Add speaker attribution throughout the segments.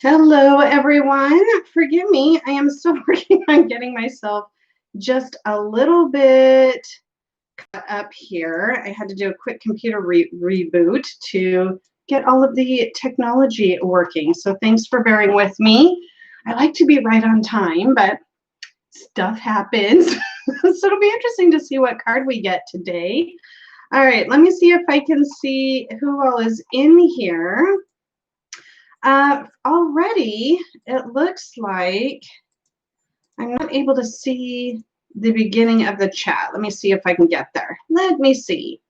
Speaker 1: Hello, everyone. Forgive me. I am still working on getting myself just a little bit caught up here. I had to do a quick computer reboot to get all of the technology working. So thanks for bearing with me. I like to be right on time, but stuff happens. So it'll be interesting to see what card we get today. All right, let me see if I can see who all is in here. Already, it looks like I'm not able to see the beginning of the chat. Let me see if I can get there. Let me see.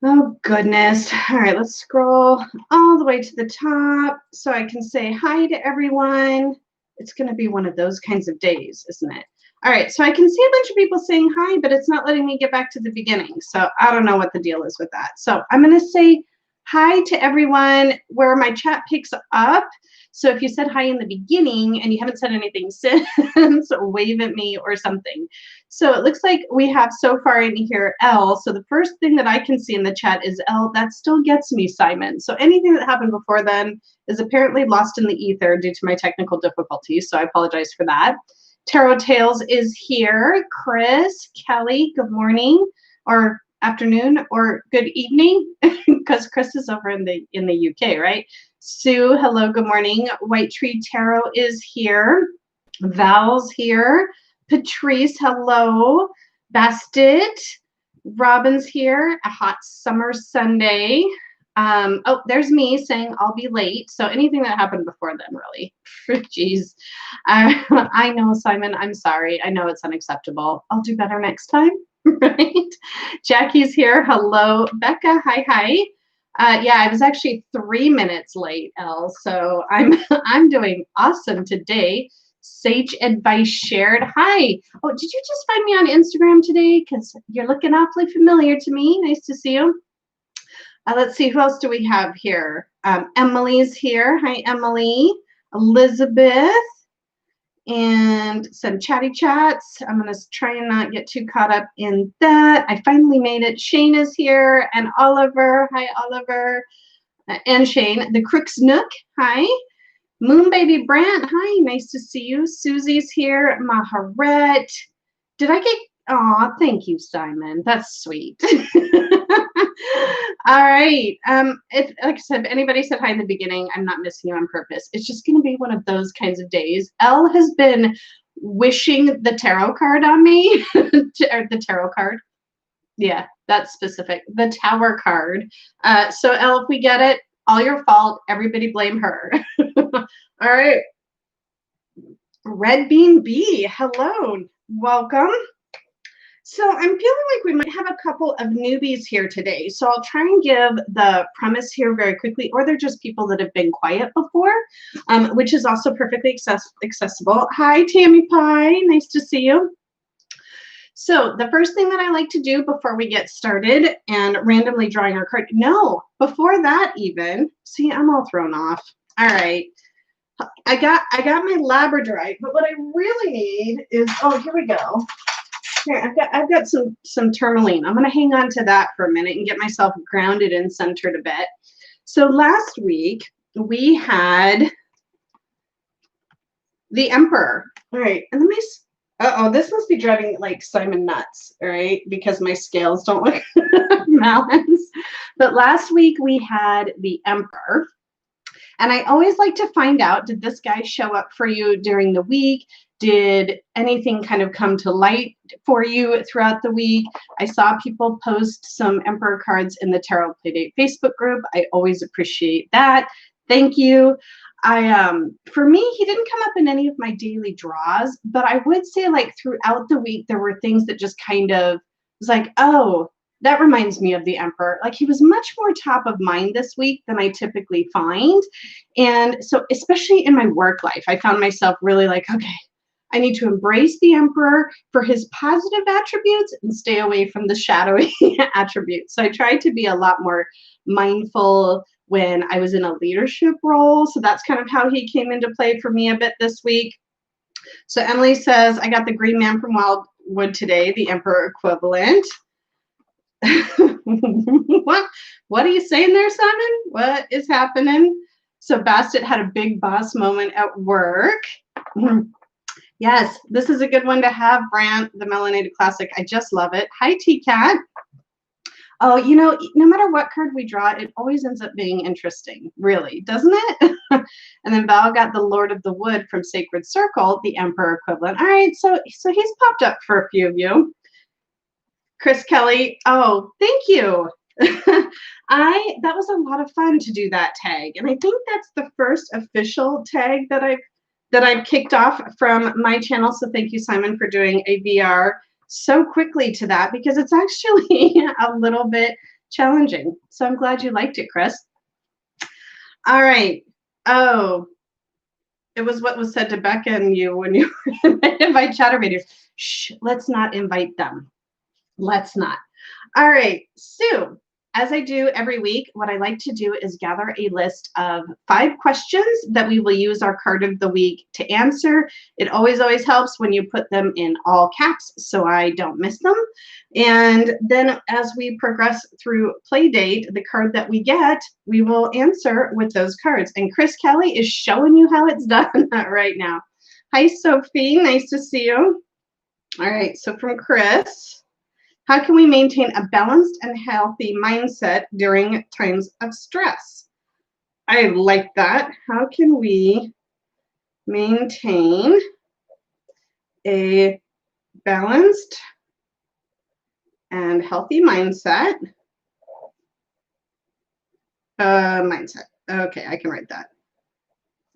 Speaker 1: Oh, goodness. All right, let's scroll all the way to the top so I can say hi to everyone. It's going to be one of those kinds of days, isn't it? All right, so I can see a bunch of people saying hi, but it's not letting me get back to the beginning. So I don't know what the deal is with that. So I'm going to say hi to everyone where my chat picks up. So if you said hi in the beginning and you haven't said anything since, wave at me or something. So it looks like we have so far in here L. So the first thing that I can see in the chat is L. That still gets me, Simon. So anything that happened before then is apparently lost in the ether due to my technical difficulties. So I apologize for that. Tarot Tales is here. Chris, Kelly, good morning or afternoon or good evening, because Chris is over in the UK, right? Sue, hello, good morning. White Tree Tarot is here. Val's here. Patrice, hello. Bastet, Robin's here. A hot summer Sunday. Oh, there's me saying I'll be late. So anything that happened before then, really. Jeez. I know, Simon. I'm sorry. I know it's unacceptable. I'll do better next time. Right? Jackie's here. Hello. Becca, hi. Yeah, I was actually 3 minutes late, Elle. So I'm doing awesome today. Sage advice shared. Hi. Oh, did you just find me on Instagram today? Because you're looking awfully familiar to me. Nice to see you. Let's see, who else do we have here? Emily's here. Hi, Emily. Elizabeth. And some chatty chats. I'm going to try and not get too caught up in that. I finally made it. Shane is here. And Oliver. Hi, Oliver. And Shane. The Crooks Nook. Hi. Moon Baby Brant. Hi, nice to see you. Susie's here. Maharet. Did I get... Oh, thank you, Simon. That's sweet. All right. If, like I said, if anybody said hi in the beginning, I'm not missing you on purpose. It's just going to be one of those kinds of days. Elle has been wishing the tarot card on me. The tarot card. Yeah, that's specific. The Tower card. So Elle, if we get it, all your fault. Everybody blame her. All right. Red Bean B. Hello. Welcome. So I'm feeling like we might have a couple of newbies here today. So I'll try and give the premise here very quickly, or they're just people that have been quiet before, which is also perfectly accessible. Hi, Tammy Pie. Nice to see you. So the first thing that I like to do before we get started and randomly drawing our card, no, before that even, see, I'm all thrown off. All right. I got my Labradorite, but what I really need is, oh, here we go. Here, I've got some tourmaline. I'm going to hang on to that for a minute and get myself grounded and centered a bit. So last week we had the Emperor. All right, and let me. Uh-oh, this must be driving like Simon nuts. All right, because my scales don't look balanced. But last week we had the Emperor. And I always like to find out, did this guy show up for you during the week? Did anything kind of come to light for you throughout the week? I saw people post some Emperor cards in the Tarot Playdate Facebook group. I always appreciate that. Thank you. For me, he didn't come up in any of my daily draws, but I would say like throughout the week, there were things that just kind of was like, oh, that reminds me of the Emperor. Like he was much more top of mind this week than I typically find. And so especially in my work life, I found myself really like, okay, I need to embrace the Emperor for his positive attributes and stay away from the shadowy attributes. So I tried to be a lot more mindful when I was in a leadership role. So that's kind of how he came into play for me a bit this week. So Emily says, I got the Green Man from Wildwood today, the Emperor equivalent. What are you saying there, Simon? What is happening? So Bastet had a big boss moment at work. Yes, this is a good one to have, Brant, the Melanated Classic. I just love it. Hi, T-Cat. Oh, you know, no matter what card we draw, it always ends up being interesting, really, doesn't it? And then Val got the Lord of the Wood from Sacred Circle, the Emperor equivalent. All right, so he's popped up for a few of you. Chris Kelly, oh, thank you. That was a lot of fun to do that tag, and I think that's the first official tag that I've kicked off from my channel. So thank you, Simon, for doing a VR so quickly to that, because it's actually a little bit challenging. So I'm glad you liked it, Chris. All right. Oh, it was what was said to Becca and you when you invite chatterbaters. Shh, let's not invite them. Let's not. All right, so as I do every week, what I like to do is gather a list of 5 questions that we will use our card of the week to answer. It always helps when you put them in all caps so I don't miss them. And then as we progress through play date, the card that we get, we will answer with those cards. And Chris Kelly is showing you how it's done right now. Hi, Sophie. Nice to see you. All right, so from Chris, how can we maintain a balanced and healthy mindset during times of stress? I like that. How can we maintain a balanced and healthy mindset? Okay, I can write that.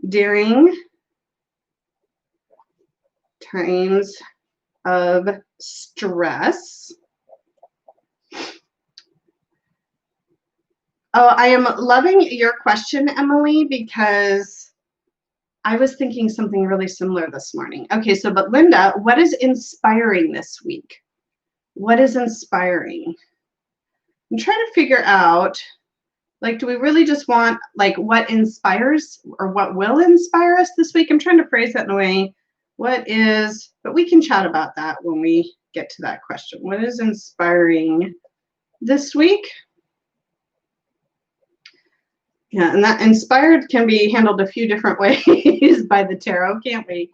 Speaker 1: During times of stress. Oh, I am loving your question, Emily, because I was thinking something really similar this morning. Okay, so but Linda, what is inspiring this week? What is inspiring? I'm trying to figure out, like, do we really just want, like, what inspires or what will inspire us this week? I'm trying to phrase that in a way. What is, but we can chat about that when we get to that question. What is inspiring this week? Yeah, and that inspired can be handled a few different ways by the tarot, can't we?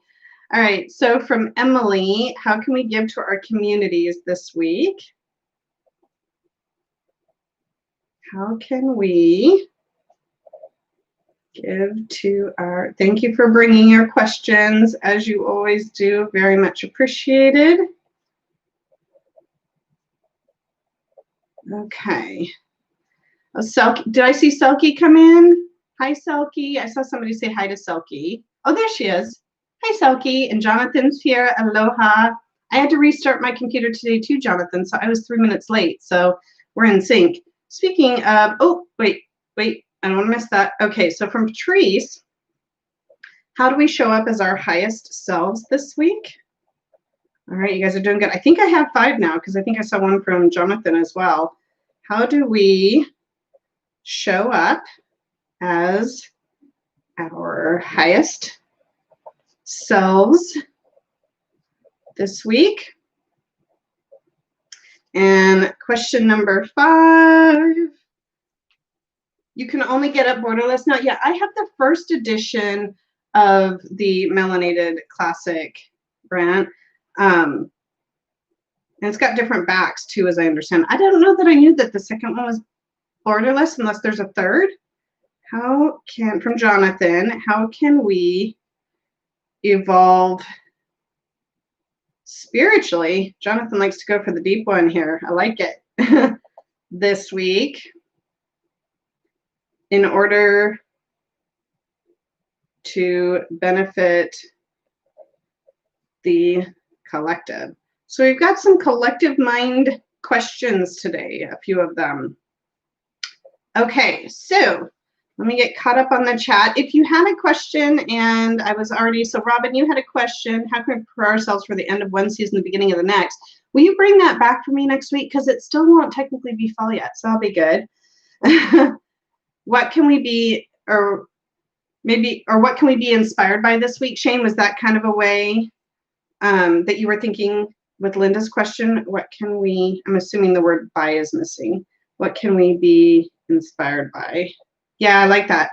Speaker 1: All right, so from Emily, how can we give to our communities this week? How can we give to our, thank you for bringing your questions, as you always do, very much appreciated. Okay. Oh, Selkie, did I see Selkie come in? Hi, Selkie. I saw somebody say hi to Selkie. Oh, there she is. Hi, Selkie. And Jonathan's here. Aloha. I had to restart my computer today too, Jonathan, so I was 3 minutes late. So we're in sync. Speaking of, oh, wait. I don't want to miss that. Okay, so from Patrice, how do we show up as our highest selves this week? All right, you guys are doing good. I think I have 5 now because I think I saw one from Jonathan as well. How do we show up as our highest selves this week? And question number 5. You can only get up borderless now. Yeah, I have the first edition of the Melanated Classic, Brant. And it's got different backs too, as I understand. I don't know that I knew that the second one was borderless unless there's a third. How can, from Jonathan, how can we evolve spiritually? Jonathan likes to go for the deep one here. I like it. This week, in order to benefit the collective. So we've got some collective mind questions today, a few of them. Okay, so let me get caught up on the chat. If you had a question, and I was already, so Robin, you had a question, how can we prepare ourselves for the end of one season, the beginning of the next? Will you bring that back for me next week? Because it still won't technically be fall yet, so I'll be good. What can we be, or maybe, or what can we be inspired by this week? Shane, was that kind of a way that you were thinking with Linda's question? What can we, I'm assuming the word by is missing. What can we be inspired by? Yeah, I like that.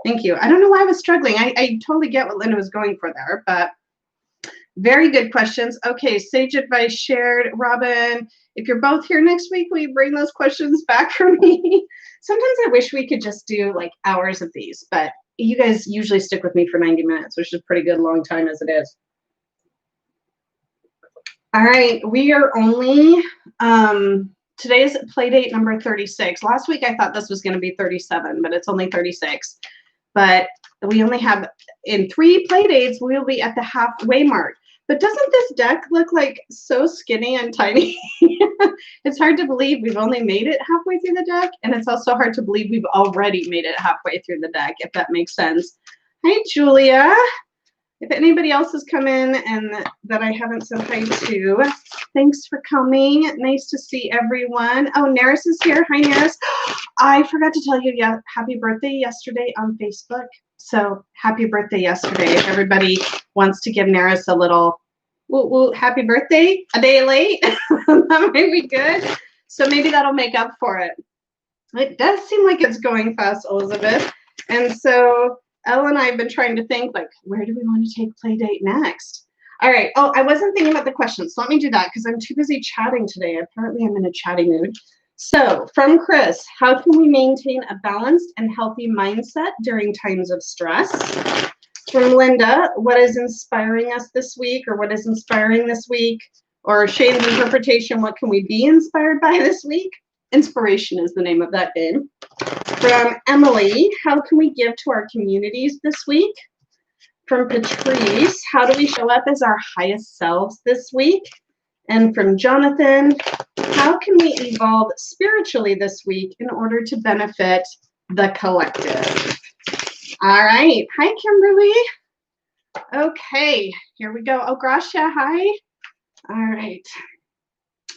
Speaker 1: Thank you. I don't know why I was struggling. I totally get what Linda was going for there, but very good questions. Okay, sage advice shared. Robin, if you're both here next week, will you bring those questions back for me? Sometimes I wish we could just do like hours of these, but you guys usually stick with me for 90 minutes, which is a pretty good long time as it is. All right, we are only, today's play date number 36. Last week I thought this was going to be 37, but it's only 36. But we only have, in 3 play dates, we'll be at the halfway mark. But doesn't this deck look like so skinny and tiny? It's hard to believe we've only made it halfway through the deck, and it's also hard to believe we've already made it halfway through the deck, if that makes sense. Hi, Julia. If anybody else has come in and that I haven't said hi to, thanks for coming. Nice to see everyone. Oh, Neris is here. Hi, Neris. I forgot to tell you, yeah, happy birthday yesterday on Facebook. So happy birthday yesterday. If everybody wants to give Neris a little happy birthday, a day late, that might be good. So maybe that'll make up for it. It does seem like it's going fast, Elizabeth. And so Elle and I have been trying to think, like, where do we want to take Playdate next? All right. Oh, I wasn't thinking about the questions. So let me do that because I'm too busy chatting today. Apparently, I'm in a chatty mood. So from Chris, how can we maintain a balanced and healthy mindset during times of stress? From Linda, what is inspiring us this week, or what is inspiring this week? Or Shane's interpretation, what can we be inspired by this week? Inspiration is the name of that game. From Emily, how can we give to our communities this week? From Patrice, how do we show up as our highest selves this week? And from Jonathan, how can we evolve spiritually this week in order to benefit the collective? All right. Hi, Kimberly. Okay, here we go. Oh, Gracia, hi. All right.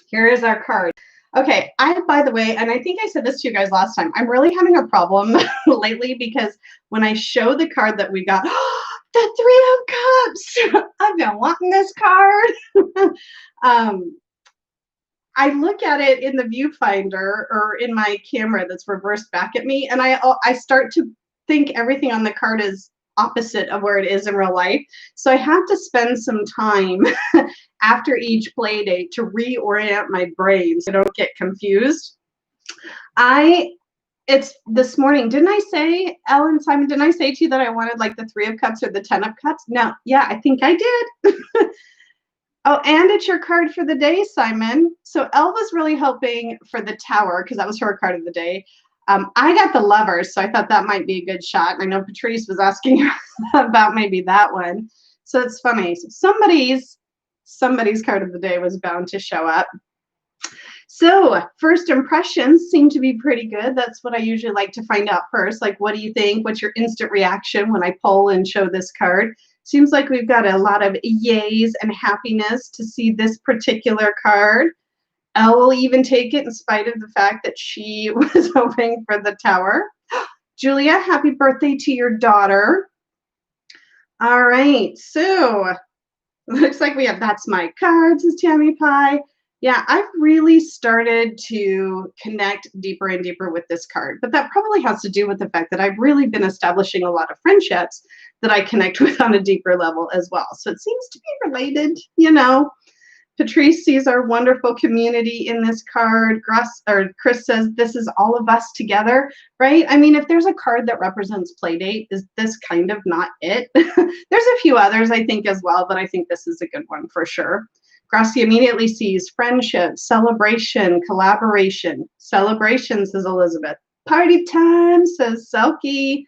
Speaker 1: Here is our card. Okay, by the way, and I think I said this to you guys last time, I'm really having a problem lately because when I show the card that we got, the 3 of Cups, I've been wanting this card. I look at it in the viewfinder or in my camera that's reversed back at me, and I start to think everything on the card is opposite of where it is in real life. So I have to spend some time after each play date to reorient my brain so I don't get confused. It's this morning, didn't I say, Ellen, Simon, didn't I say to you that I wanted like the 3 of Cups or the 10 of Cups? No, yeah, I think I did. Oh, and it's your card for the day, Simon. So Elle was really hoping for the Tower because that was her card of the day. I got the Lovers, so I thought that might be a good shot. I know Patrice was asking about maybe that one. So it's funny. So somebody's card of the day was bound to show up. So first impressions seem to be pretty good. That's what I usually like to find out first. Like, what do you think? What's your instant reaction when I pull and show this card? Seems like we've got a lot of yays and happiness to see this particular card. Elle will even take it in spite of the fact that she was hoping for the Tower. Julia, happy birthday to your daughter. All right, so looks like we have That's My Card, says Tammy Pie. Yeah, I've really started to connect deeper and deeper with this card, but that probably has to do with the fact that I've really been establishing a lot of friendships that I connect with on a deeper level as well. So it seems to be related, you know. Patrice sees our wonderful community in this card. Chris says, this is all of us together, right? I mean, if there's a card that represents Playdate, is this kind of not it? There's a few others, I think, as well, but I think this is a good one for sure. Gracie immediately sees friendship, celebration, collaboration. Celebration, says Elizabeth. Party time, says Selkie.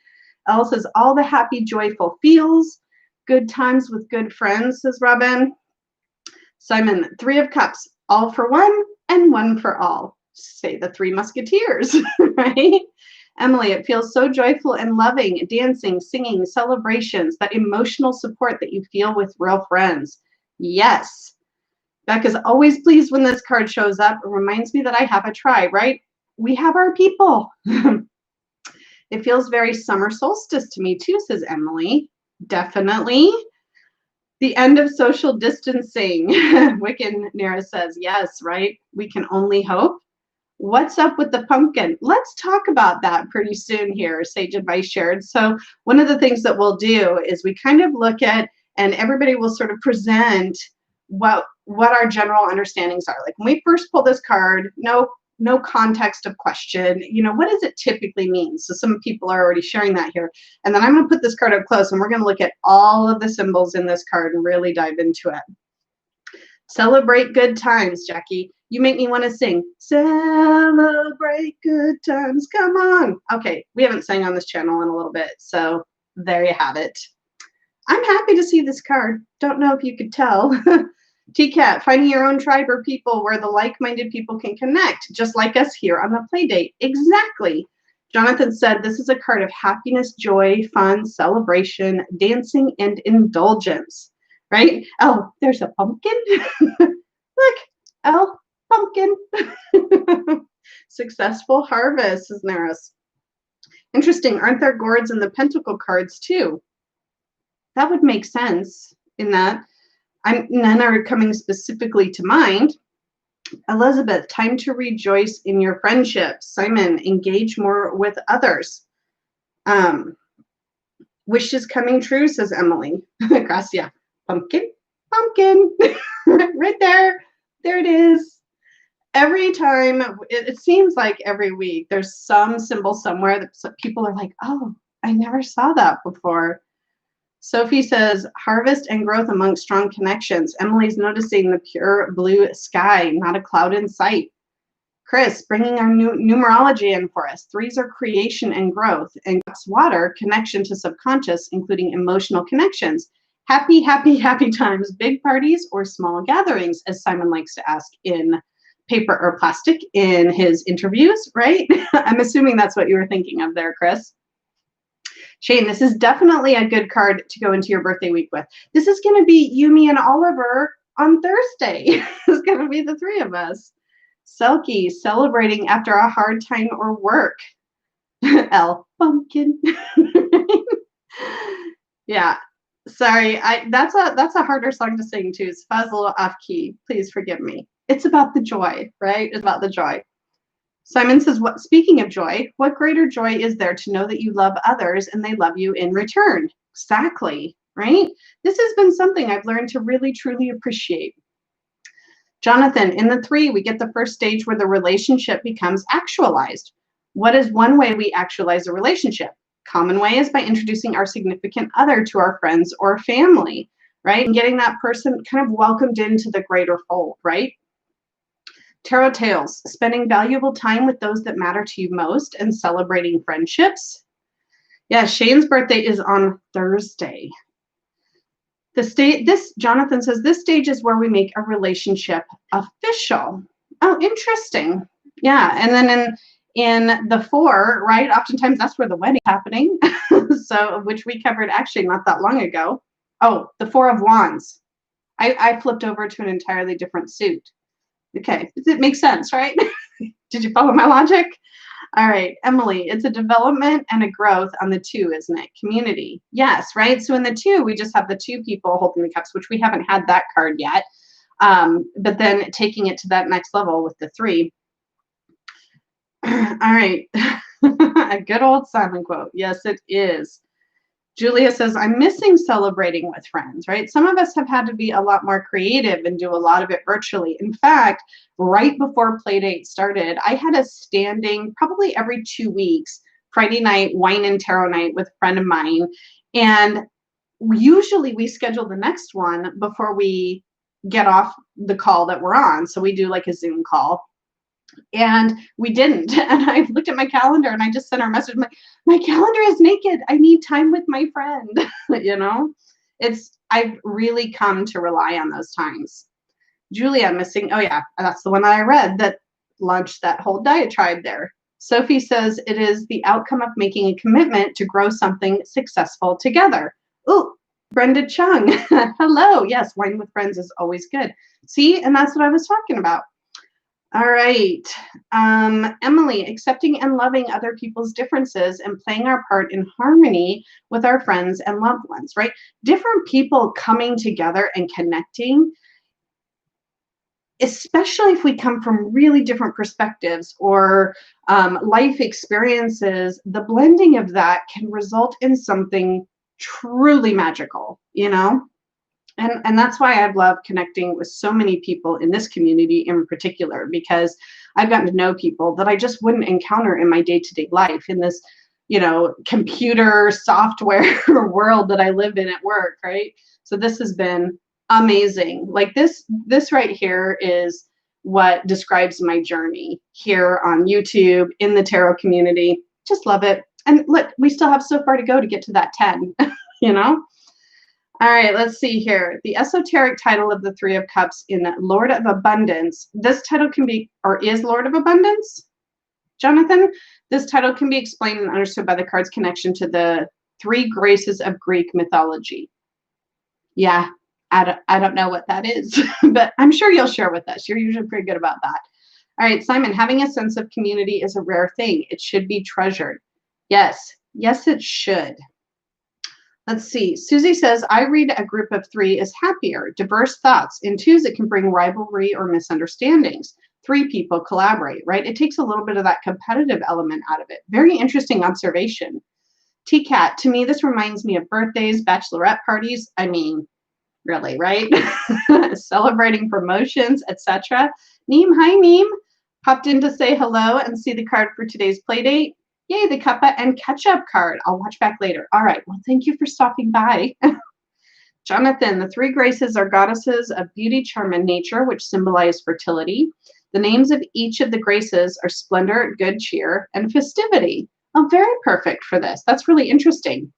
Speaker 1: Elle says, all the happy, joyful feels. Good times with good friends, says Robin. Simon, 3 of Cups, all for one and one for all. Say the 3 Musketeers, right? Emily, it feels so joyful and loving, dancing, singing, celebrations, that emotional support that you feel with real friends. Yes. Becca's always pleased when this card shows up. It reminds me that I have a tribe, right? We have our people. It feels very summer solstice to me too, says Emily. Definitely. The end of social distancing. Wiccan Nera says, yes, right? We can only hope. What's up with the pumpkin? Let's talk about that pretty soon here, Sage Advice shared. So one of the things that we'll do is we kind of look at, and everybody will sort of present what our general understandings are. Like when we first pull this card, no context of question, what does it typically mean? So some people are already sharing that here. And then I'm going to put this card up close and we're going to look at all of the symbols in this card and really dive into it. Celebrate good times, Jackie. You make me want to sing. Celebrate good times. Come on. Okay, we haven't sang on this channel in a little bit, so there you have it. I'm happy to see this card. Don't know if you could tell. TCAT, finding your own tribe or people where the like-minded people can connect, just like us here on the play date. Exactly. Jonathan said this is a card of happiness, joy, fun, celebration, dancing, and indulgence. Right? Oh, there's a pumpkin. Look, oh, pumpkin. Successful harvest, Cisneros. Interesting. Aren't there gourds in the pentacle cards too? That would make sense in that. None are coming specifically to mind. Elizabeth, time to rejoice in your friendships. Simon, engage more with others. Wishes coming true, says Emily. Gracia. Pumpkin, pumpkin, right there. There it is. Every time, it seems like every week, there's some symbol somewhere that people are like, oh, I never saw that before. Sophie says, harvest and growth among strong connections. Emily's noticing the pure blue sky, not a cloud in sight. Chris, bringing our new numerology in for us. 3s are creation and growth, and water, connection to subconscious, including emotional connections. Happy, happy, happy times, big parties or small gatherings, as Simon likes to ask in paper or plastic in his interviews, right? I'm assuming that's what you were thinking of there, Chris. Shane, this is definitely a good card to go into your birthday week with. This is going to be Yumi and Oliver on Thursday. It's going to be the 3 of us. Selkie, celebrating after a hard time or work. L, pumpkin. Yeah. Sorry, that's a harder song to sing too. It's a little off key. Please forgive me. It's about the joy, right? It's about the joy. Simon says, speaking of joy, what greater joy is there to know that you love others and they love you in return? Exactly, right? This has been something I've learned to really, truly appreciate. Jonathan, in the 3, we get the first stage where the relationship becomes actualized. What is one way we actualize a relationship? Common way is by introducing our significant other to our friends or family, right? And getting that person kind of welcomed into the greater fold, right? Tarot Tales, spending valuable time with those that matter to you most and celebrating friendships. Yeah, Shane's birthday is on Thursday. Jonathan says, this stage is where we make a relationship official. Oh, interesting. Yeah, and then in the 4, right, oftentimes that's where the wedding's happening. So, which we covered actually not that long ago. Oh, the 4 of Wands. I flipped over to an entirely different suit. Okay, it makes sense, right? Did you follow my logic? All right, Emily, it's a development and a growth on the 2, isn't it? Community. Yes, right? So in the 2, we just have the 2 people holding the cups, which we haven't had that card yet. But then taking it to that next level with the 3. All right. A good old Simon quote. Yes, it is. Julia says, I'm missing celebrating with friends, right? Some of us have had to be a lot more creative and do a lot of it virtually. In fact, right before Playdate started, I had a standing, probably every 2 weeks, Friday night wine and tarot night with a friend of mine. And usually we schedule the next one before we get off the call that we're on. So we do like a Zoom call. And we didn't. And I looked at my calendar and I just sent her a message. My calendar is naked. I need time with my friend. I've really come to rely on those times. Julia missing. Oh yeah, that's the one that I read that launched that whole diatribe there. Sophie says it is the outcome of making a commitment to grow something successful together. Ooh, Brenda Chung. Hello. Yes, wine with friends is always good. See, and that's what I was talking about. All right. Emily, accepting and loving other people's differences and playing our part in harmony with our friends and loved ones, right? Different people coming together and connecting especially if we come from really different perspectives or life experiences, the blending of that can result in something truly magical, you know? And that's why I've loved connecting with so many people in this community in particular, because I've gotten to know people that I just wouldn't encounter in my day-to-day life in this, computer software world that I live in at work, right? So this has been amazing. Like this right here is what describes my journey here on YouTube in the tarot community. Just love it. And look, we still have so far to go to get to that 10, you know? All right, let's see here. The esoteric title of the Three of Cups in Lord of Abundance. This title can be, or is Lord of Abundance, Jonathan? This title can be explained and understood by the card's connection to the three graces of Greek mythology. Yeah, I don't know what that is, but I'm sure you'll share with us. You're usually pretty good about that. All right, Simon, having a sense of community is a rare thing. It should be treasured. Yes, it should. Let's see. Susie says, I read a group of three as happier, diverse thoughts. In twos, it can bring rivalry or misunderstandings. Three people collaborate, right? It takes a little bit of that competitive element out of it. Very interesting observation. T-Cat, to me, this reminds me of birthdays, bachelorette parties. I mean, really, right? Celebrating promotions, etc. Neem, hi, Neem. Popped in to say hello and see the card for today's play date. Yay, the cuppa and ketchup card. I'll watch back later. All right. Well, thank you for stopping by. Jonathan, the three graces are goddesses of beauty, charm, and nature, which symbolize fertility. The names of each of the graces are splendor, good cheer, and festivity. Oh, very perfect for this. That's really interesting.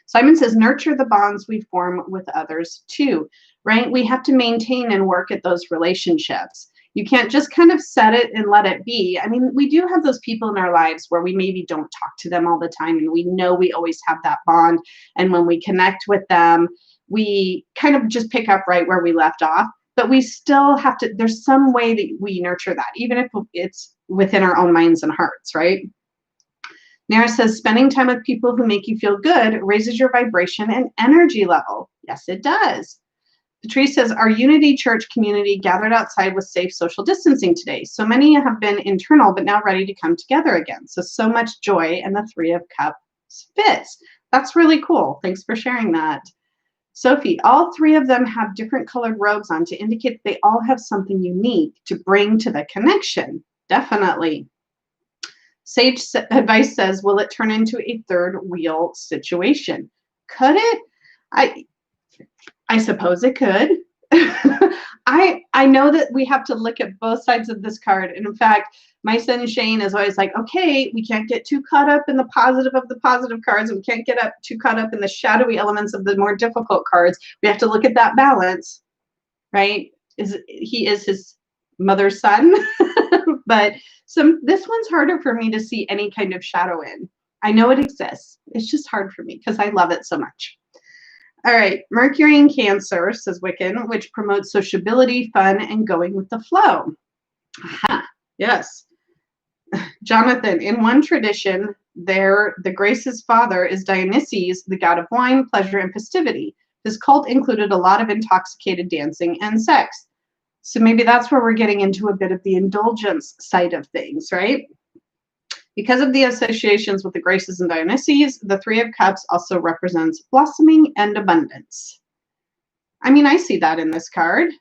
Speaker 1: Simon says, nurture the bonds we form with others too, right? We have to maintain and work at those relationships. You can't just kind of set it and let it be. I mean, we do have those people in our lives where we maybe don't talk to them all the time, and we know we always have that bond. And when we connect with them, we kind of just pick up right where we left off. But we still have to, there's some way that we nurture that, even if it's within our own minds and hearts, right? Nara says, spending time with people who make you feel good raises your vibration and energy level. Yes, it does. Patrice says, our Unity Church community gathered outside with safe social distancing today. So many have been internal, but now ready to come together again. So much joy, and the Three of Cups fits. That's really cool. Thanks for sharing that. Sophie, all three of them have different colored robes on to indicate they all have something unique to bring to the connection. Definitely. Sage advice says, will it turn into a third wheel situation? Could it? I suppose it could. I know that we have to look at both sides of this card. And in fact, my son Shane is always like, okay, we can't get too caught up in the positive of the positive cards, and we can't get too caught up in the shadowy elements of the more difficult cards. We have to look at that balance, right? He is his mother's son, but this one's harder for me to see any kind of shadow in. I know it exists. It's just hard for me because I love it so much. All right, Mercury in Cancer, says Wiccan, which promotes sociability, fun, and going with the flow. Aha, yes. Jonathan, in one tradition, the Grace's father is Dionysus, the god of wine, pleasure, and festivity. His cult included a lot of intoxicated dancing and sex. So maybe that's where we're getting into a bit of the indulgence side of things, right? Because of the associations with the Graces and Dionysus, the Three of Cups also represents blossoming and abundance. I mean, I see that in this card.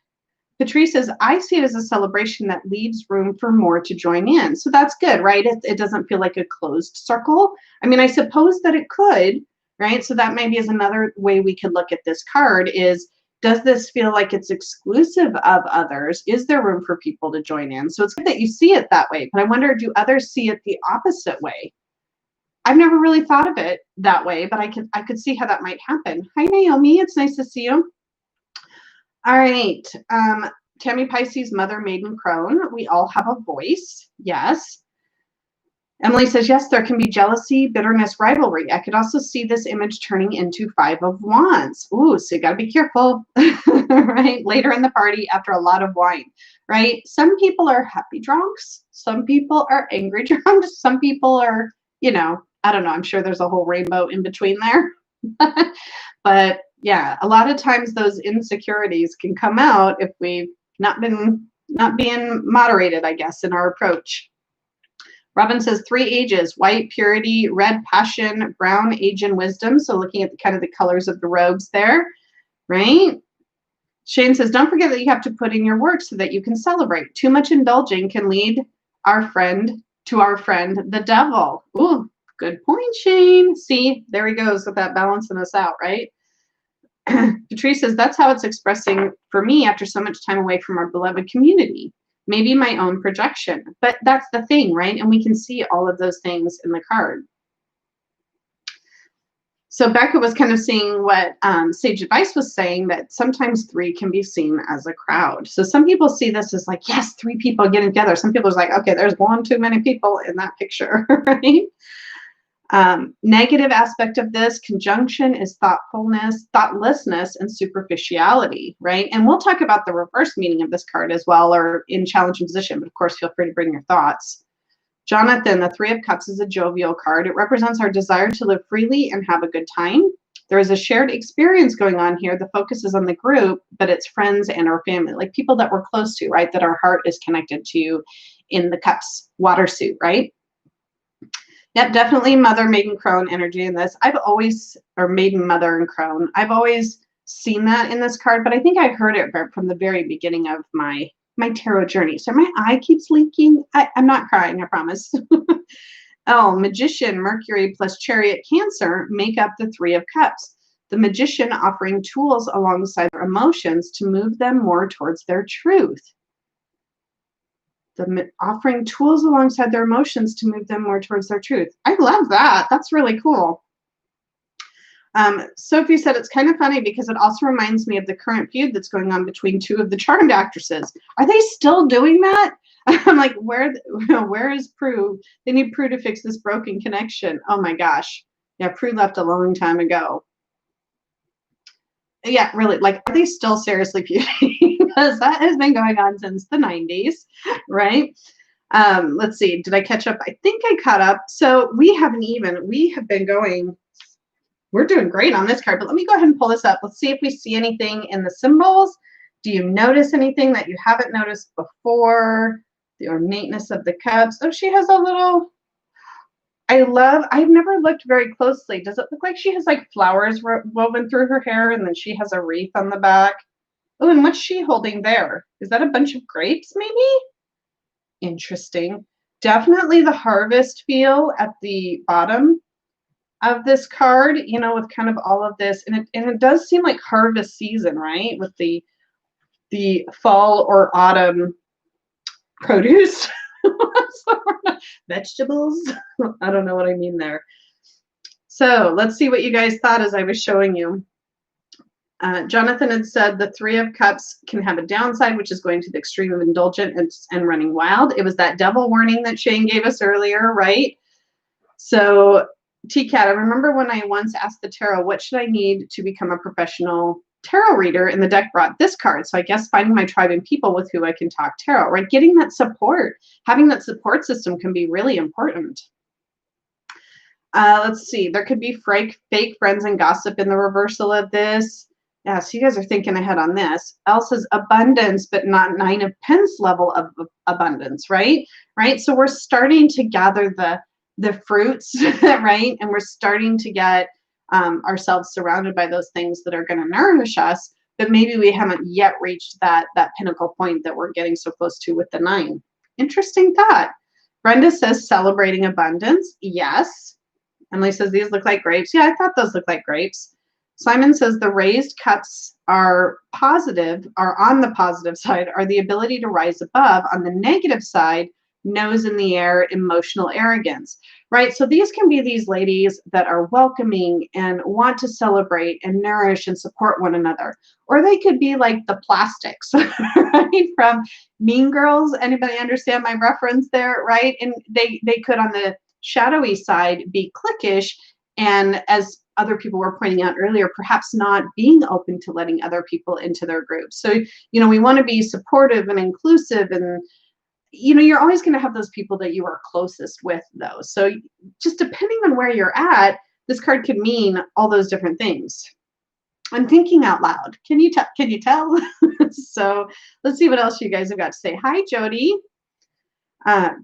Speaker 1: Patrice says, I see it as a celebration that leaves room for more to join in. So that's good, right? It doesn't feel like a closed circle. I mean, I suppose that it could, right? So that maybe is another way we could look at this card is, does this feel like it's exclusive of others? Is there room for people to join in? So it's good that you see it that way, but I wonder, do others see it the opposite way? I've never really thought of it that way, but I could see how that might happen. Hi, Naomi. It's nice to see you. All right. Tammy Pisces, Mother, Maiden, Crone. We all have a voice. Yes. Emily says, yes, there can be jealousy, bitterness, rivalry. I could also see this image turning into Five of Wands. Ooh, so you got to be careful, right? Later in the party after a lot of wine, right? Some people are happy drunks. Some people are angry drunks. Some people are, I don't know. I'm sure there's a whole rainbow in between there. But yeah, a lot of times those insecurities can come out if we, not being moderated, I guess, in our approach. Robin says 3 ages: white, purity; red, passion; brown, age and wisdom. So looking at the kind of the colors of the robes there, right? Shane says, don't forget that you have to put in your work so that you can celebrate. Too much indulging can lead our friend the devil. Ooh, good point, Shane. See, there he goes with that balancing us out, right? Patrice says, that's how it's expressing for me after so much time away from our beloved community. Maybe my own projection. But that's the thing, right? And we can see all of those things in the card. So Becca was kind of seeing what Sage Advice was saying, that sometimes 3 can be seen as a crowd. So some people see this as like, yes, 3 people getting together. Some people are like, okay, there's one too many people in that picture, right? Negative aspect of this conjunction is thoughtlessness, and superficiality, right? And we'll talk about the reverse meaning of this card as well, or in challenging position, but of course, feel free to bring your thoughts. Jonathan, the 3 of Cups is a jovial card. It represents our desire to live freely and have a good time. There is a shared experience going on here. The focus is on the group, but it's friends and our family, like people that we're close to, right? That our heart is connected to in the Cups water suit, right? Yep, definitely Mother, Maiden, Crone energy in this. Or Maiden, Mother, and Crone. I've always seen that in this card, but I think I heard it from the very beginning of my tarot journey. So my eye keeps leaking. I'm not crying, I promise. Oh, Magician, Mercury plus Chariot, Cancer make up the 3 of Cups. The Magician offering tools alongside their emotions to move them more towards their truth. Offering tools alongside their emotions to move them more towards their truth. I love that. That's really cool. Sophie said it's kind of funny because it also reminds me of the current feud that's going on between 2 of the Charmed actresses. Are they still doing that? I'm like, where is Prue? They need Prue to fix this broken connection. Oh my gosh. Yeah, Prue left a long time ago. Yeah, really, like, are they still seriously feuding? Because that has been going on since the 90s, right? Let's see, did I catch up? I think I caught up. So we have been going, we're doing great on this card, but let me go ahead and pull this up. Let's see if we see anything in the symbols. Do you notice anything that you haven't noticed before? The ornateness of the cups. Oh, she has a little, I've never looked very closely. Does it look like she has like flowers woven through her hair and then she has a wreath on the back? Oh, and what's she holding there? Is that a bunch of grapes maybe? Interesting. Definitely the harvest feel at the bottom of this card, you know, with kind of all of this. And it does seem like harvest season, right? With the fall or autumn produce. Vegetables. I don't know what I mean there. So let's see what you guys thought as I was showing you. Jonathan had said the 3 of Cups can have a downside, which is going to the extreme of indulgent and running wild. It was that devil warning that Shane gave us earlier, right? So T-Cat, I remember when I once asked the tarot, what should I need to become a professional tarot reader? And the deck brought this card. So I guess finding my tribe and people with who I can talk tarot, right? Getting that support, having that support system can be really important. Let's see. There could be fake friends and gossip in the reversal of this. Yeah, so you guys are thinking ahead on this. Elsa's abundance, but not 9 of Pence level of abundance, right? Right. So we're starting to gather the fruits, right? And we're starting to get ourselves surrounded by those things that are going to nourish us, but maybe we haven't yet reached that pinnacle point that we're getting so close to with the 9. Interesting thought. Brenda says celebrating abundance. Yes. Emily says these look like grapes. Yeah, I thought those looked like grapes. Simon says the raised cups are on the positive side, are the ability to rise above. On the negative side, nose in the air, emotional arrogance, right? So these can be these ladies that are welcoming and want to celebrate and nourish and support one another. Or they could be like the plastics, right? From Mean Girls. Anybody understand my reference there, right? And they could, on the shadowy side, be cliquish, and as other people were pointing out earlier, perhaps not being open to letting other people into their groups. So, you know, we want to be supportive and inclusive, and, you know, you're always going to have those people that you are closest with, though. So just depending on where you're at, this card could mean all those different things. I'm thinking out loud. Can you tell? Can you tell? So let's see what else you guys have got to say. Hi, Jody.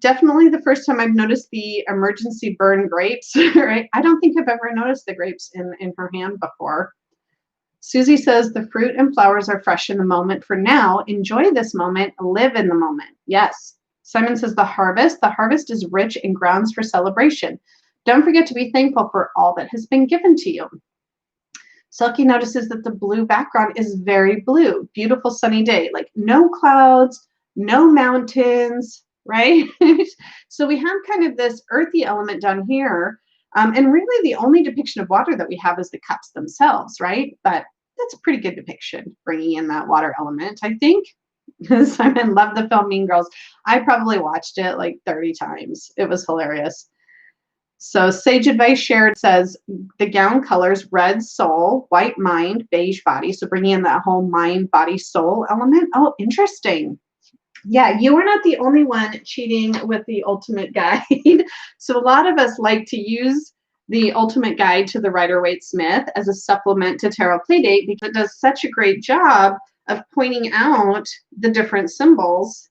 Speaker 1: Definitely the first time I've noticed the emergency burn grapes, right? I don't think I've ever noticed the grapes in her hand before. Susie says the fruit and flowers are fresh in the moment. For now, enjoy this moment, live in the moment. Yes. Simon says the harvest is rich in grounds for celebration. Don't forget to be thankful for all that has been given to you. Silky notices that the blue background is very blue. Beautiful sunny day, like no clouds, no mountains, right? So we have kind of this earthy element down here. And really the only depiction of water that we have is the cups themselves, right? But that's a pretty good depiction, bringing in that water element, I think. Simon loved the film Mean Girls. I probably watched it like 30 times. It was hilarious. So Sage Advice Shared says the gown colors red soul, white mind, beige body. So bringing in that whole mind, body, soul element. Oh, interesting. Yeah, you are not the only one cheating with the ultimate guide. So a lot of us like to use the ultimate guide to the Rider-Waite-Smith as a supplement to Tarot Playdate because it does such a great job of pointing out the different symbols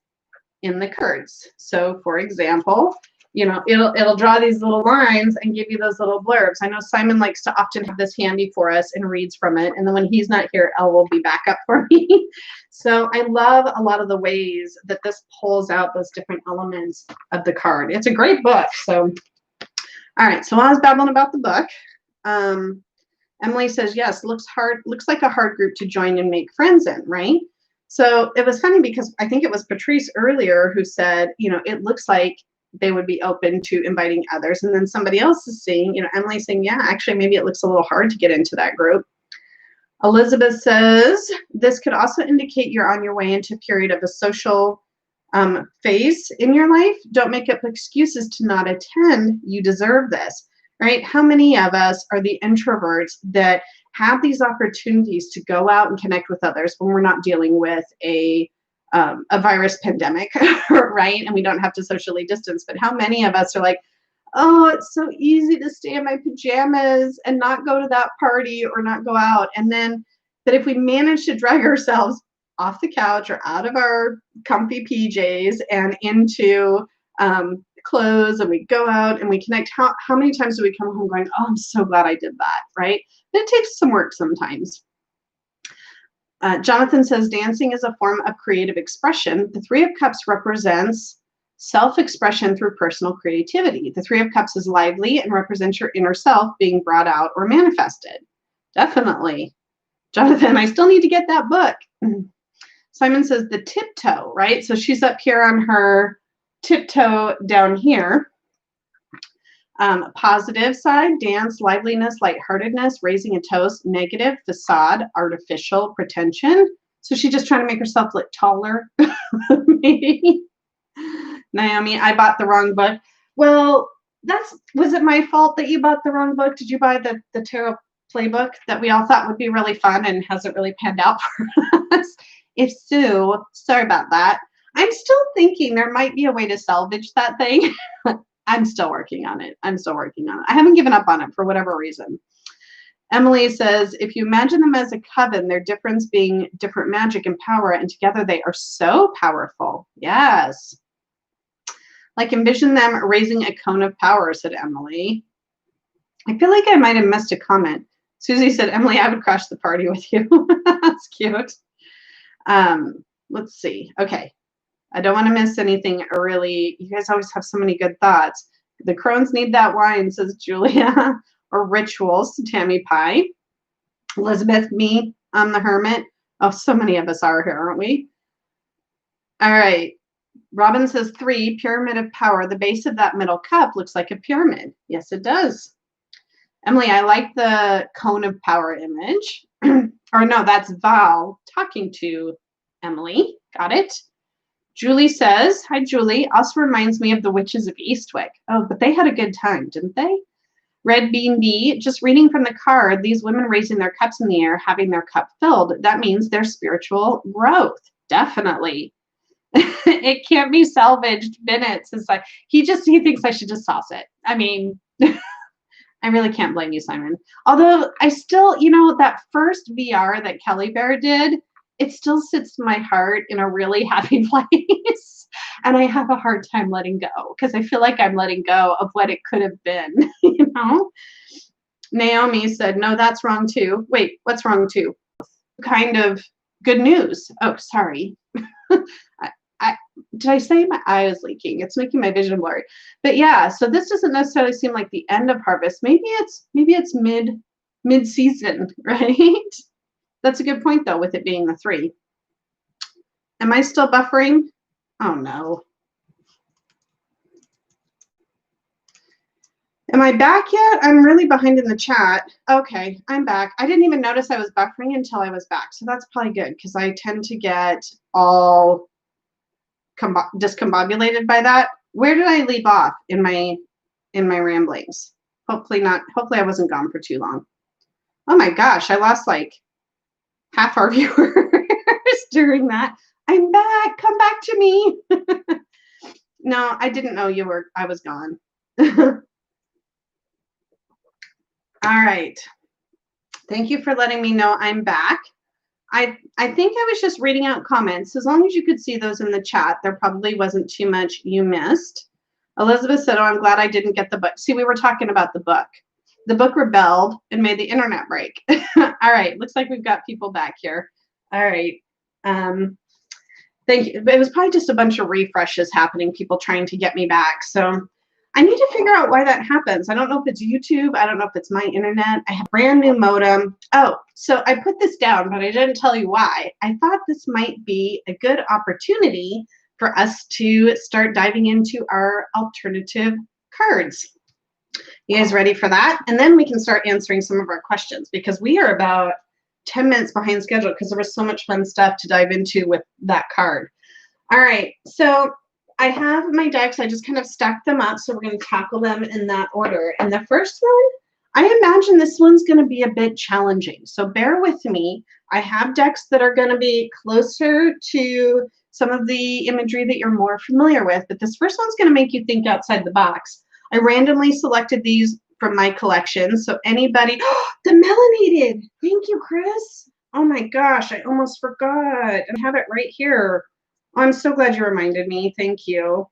Speaker 1: in the cards. So for example, you know, it'll draw these little lines and give you those little blurbs. I know Simon likes to often have this handy for us and reads from it. And then when he's not here, Elle will be back up for me. So I love a lot of the ways that this pulls out those different elements of the card. It's a great book. So, all right. So while I was babbling about the book, Emily says, yes, looks like a hard group to join and make friends in, right? So it was funny because I think it was Patrice earlier who said, you know, it looks like they would be open to inviting others. And then somebody else is saying, you know, Emily saying, yeah, actually, maybe it looks a little hard to get into that group. Elizabeth says, this could also indicate you're on your way into a period of a social phase in your life. Don't make up excuses to not attend. You deserve this, right? How many of us are the introverts that have these opportunities to go out and connect with others when we're not dealing with a virus pandemic, right? And we don't have to socially distance. But how many of us are like, oh, it's so easy to stay in my pajamas and not go to that party or not go out. And then, but if we manage to drag ourselves off the couch or out of our comfy PJs and into clothes and we go out and we connect, how many times do we come home going, oh, I'm so glad I did that, right? But it takes some work sometimes. Jonathan says dancing is a form of creative expression. The Three of Cups represents self-expression through personal creativity. The Three of Cups is lively and represents your inner self being brought out or manifested. Definitely. Jonathan, I still need to get that book. Simon says the tiptoe, right? So she's up here on her tiptoe down here. Positive side, dance, liveliness, lightheartedness, raising a toast. Negative, facade, artificial, pretension. So she's just trying to make herself look taller, maybe. Naomi, I bought the wrong book. Well, was it my fault that you bought the wrong book? Did you buy the tarot playbook that we all thought would be really fun and hasn't really panned out for us? If so, sorry about that. I'm still thinking there might be a way to salvage that thing. I'm still working on it. I haven't given up on it for whatever reason. Emily says, if you imagine them as a coven, their difference being different magic and power, and together they are so powerful. Yes. Like envision them raising a cone of power, said Emily. I feel like I might have missed a comment. Susie said, Emily, I would crash the party with you. That's cute. Let's see. Okay. I don't want to miss anything really. You guys always have so many good thoughts. The crones need that wine, says Julia. Or rituals, Tammy Pie. Elizabeth, me, I'm the hermit. Oh, so many of us are here, aren't we? All right. Robin says 3, pyramid of power. The base of that middle cup looks like a pyramid. Yes, it does. Emily, I like the cone of power image. Or no, that's Val talking to Emily. Got it. Julie says, hi, Julie. Also reminds me of the Witches of Eastwick. Oh, but they had a good time, didn't they? Red Bean B, just reading from the card, these women raising their cups in the air, having their cup filled. That means their spiritual growth. Definitely. It can't be salvaged. Bennett says like, he thinks I should just toss it. I mean, I really can't blame you, Simon. Although I still, that first VR that Kelly Bear did, it still sits in my heart in a really happy place. And I have a hard time letting go because I feel like I'm letting go of what it could have been, Naomi said, no, that's wrong too. Wait, what's wrong too? Kind of good news. Oh, sorry. Did I say my eye is leaking? It's making my vision blurry. But yeah, so this doesn't necessarily seem like the end of harvest. Maybe it's mid season, right? That's a good point though, with it being the 3. Am I still buffering? Oh no. Am I back yet? I'm really behind in the chat. Okay, I'm back. I didn't even notice I was buffering until I was back. So that's probably good because I tend to get all discombobulated by that. Where did I leave off in my ramblings? Hopefully not. Hopefully I wasn't gone for too long. Oh my gosh, I lost like half our viewers during that. I'm back. Come back to me. No, I didn't know I was gone. All right. Thank you for letting me know I'm back. I think I was just reading out comments. As long as you could see those in the chat, there probably wasn't too much you missed. Elizabeth said, oh, I'm glad I didn't get the book. See, we were talking about the book. The book rebelled and made the internet break. All right. Looks like we've got people back here. All right. Thank you. It was probably just a bunch of refreshes happening, people trying to get me back. So I need to figure out why that happens. I don't know if it's YouTube. I don't know if it's my internet. I have a brand new modem. Oh, so I put this down, but I didn't tell you why. I thought this might be a good opportunity for us to start diving into our alternative cards. You guys ready for that? And then we can start answering some of our questions because we are about 10 minutes behind schedule because there was so much fun stuff to dive into with that card. All right, so I have my decks. I just kind of stacked them up, so we're going to tackle them in that order. And the first one, I imagine this one's going to be a bit challenging, so bear with me. I have decks that are going to be closer to some of the imagery that you're more familiar with, but this first one's going to make you think outside the box. I randomly selected these from my collection, so anybody, the melanated, thank you, Chris. Oh my gosh, I almost forgot. I have it right here. Oh, I'm so glad you reminded me. Thank you.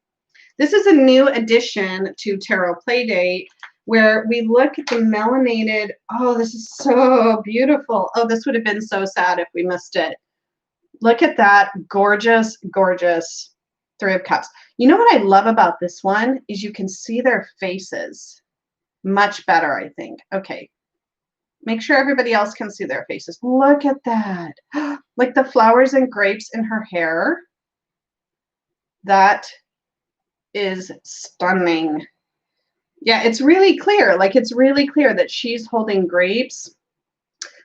Speaker 1: This is a new addition to Tarot Playdate where we look at the melanated. Oh, this is so beautiful. Oh, this would have been so sad if we missed it. Look at that. Gorgeous, gorgeous 3 of Cups. You know what I love about this one is you can see their faces much better, I think. Okay. Make sure everybody else can see their faces. Look at that. Like the flowers and grapes in her hair. That is stunning. Yeah, it's really clear. Like, it's really clear that she's holding grapes.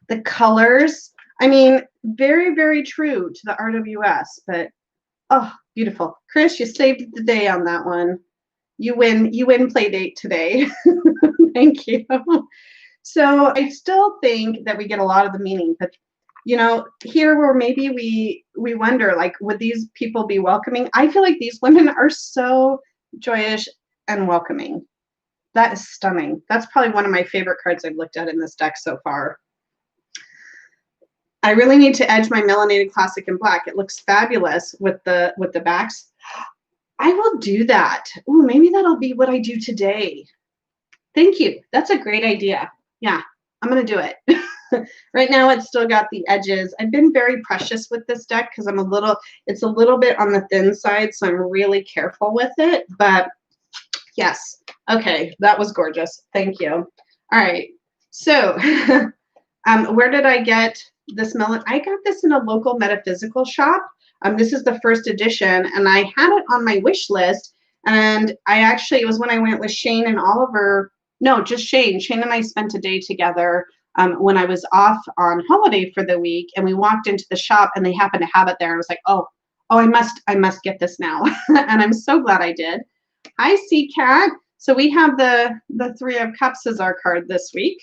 Speaker 1: The colors, I mean, very, very true to the RWS, but, oh, beautiful. Chris, you saved the day on that one. You win Playdate today. Thank you. So I still think that we get a lot of the meaning, but here where maybe we wonder, like, would these people be welcoming? I feel like these women are so joyous and welcoming. That is stunning. That's probably one of my favorite cards I've looked at in this deck so far. I really need to edge my melanated classic in black. It looks fabulous with the backs. I will do that. Ooh, maybe that'll be what I do today. Thank you. That's a great idea. Yeah, I'm going to do it. Right now, it's still got the edges. I've been very precious with this deck because it's a little bit on the thin side, so I'm really careful with it. But yes, okay, that was gorgeous. Thank you. All right, so where did I get this melon? I got this in a local metaphysical shop. This is the first edition, and I had it on my wish list. And it was when I went with Shane and Oliver. No, just Shane. Shane and I spent a day together when I was off on holiday for the week, and we walked into the shop and they happened to have it there. And I was like, oh, I must get this now. And I'm so glad I did. Hi, Sea Cat. So we have the 3 of Cups as our card this week.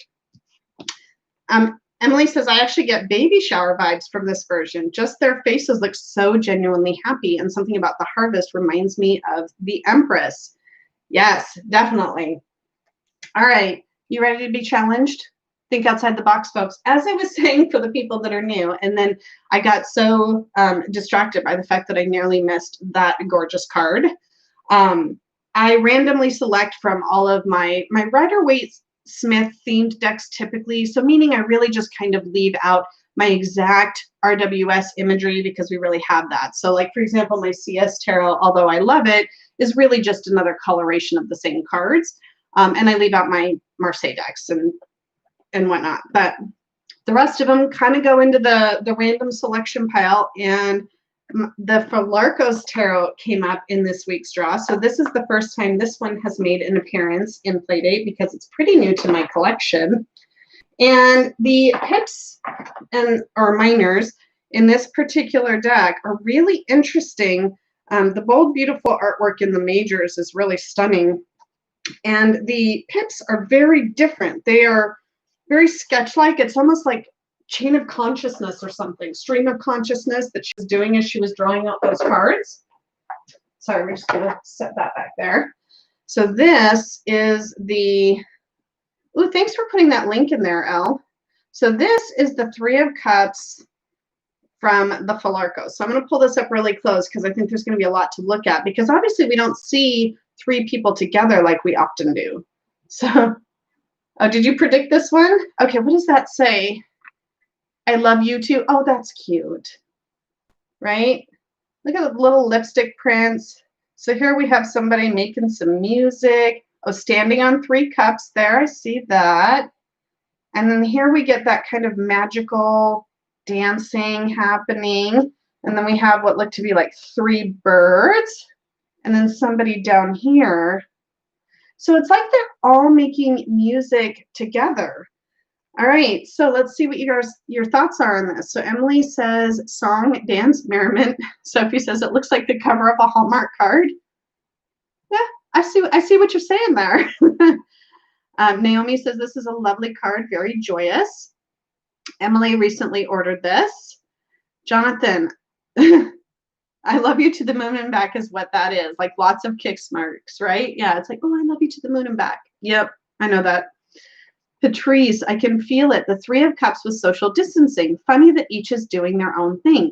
Speaker 1: Emily says, I actually get baby shower vibes from this version. Just their faces look so genuinely happy, and something about the harvest reminds me of the Empress. Yes, definitely. All right. You ready to be challenged? Think outside the box, folks. As I was saying for the people that are new, and then I got so distracted by the fact that I nearly missed that gorgeous card. I randomly select from all of my Rider-Waite Smith themed decks typically, so meaning I really just kind of leave out my exact RWS imagery because we really have that. So like, for example, my CS Tarot, although I love it, is really just another coloration of the same cards. And I leave out my Marseille decks and whatnot. But the rest of them kind of go into the random selection pile, and the Falarcos Tarot came up in this week's draw. So this is the first time this one has made an appearance in Playdate because it's pretty new to my collection. And the pips or minors in this particular deck are really interesting. The bold, beautiful artwork in the majors is really stunning. And the pips are very different. They are very sketch-like. It's almost like chain of consciousness or something, stream of consciousness that she was doing as she was drawing out those cards. Sorry, we're just going to set that back there. So this is the, ooh, thanks for putting that link in there, Elle. So this is the Three of Cups from the Falarcos. So I'm going to pull this up really close because I think there's going to be a lot to look at, because obviously we don't see three people together like we often do. So, oh, did you predict this one? Okay, what does that say? I love you too. Oh, that's cute, right? Look at the little lipstick prints. So here we have somebody making some music. Oh, standing on three cups there. I see that. And then here we get that kind of magical dancing happening. And then we have what look to be like three birds. And then somebody down here. So it's like they're all making music together. All right, so let's see what your thoughts are on this. So Emily says song, dance, merriment. Sophie says it looks like the cover of a Hallmark card. Yeah, I see what you're saying there. Naomi says this is a lovely card, very joyous. Emily recently ordered this. Jonathan, I love you to the moon and back is what that is. Like lots of kick marks, right? Yeah, it's like, oh, I love you to the moon and back. Yep, I know that. Patrice, I can feel it. The Three of Cups with social distancing. Funny that each is doing their own thing.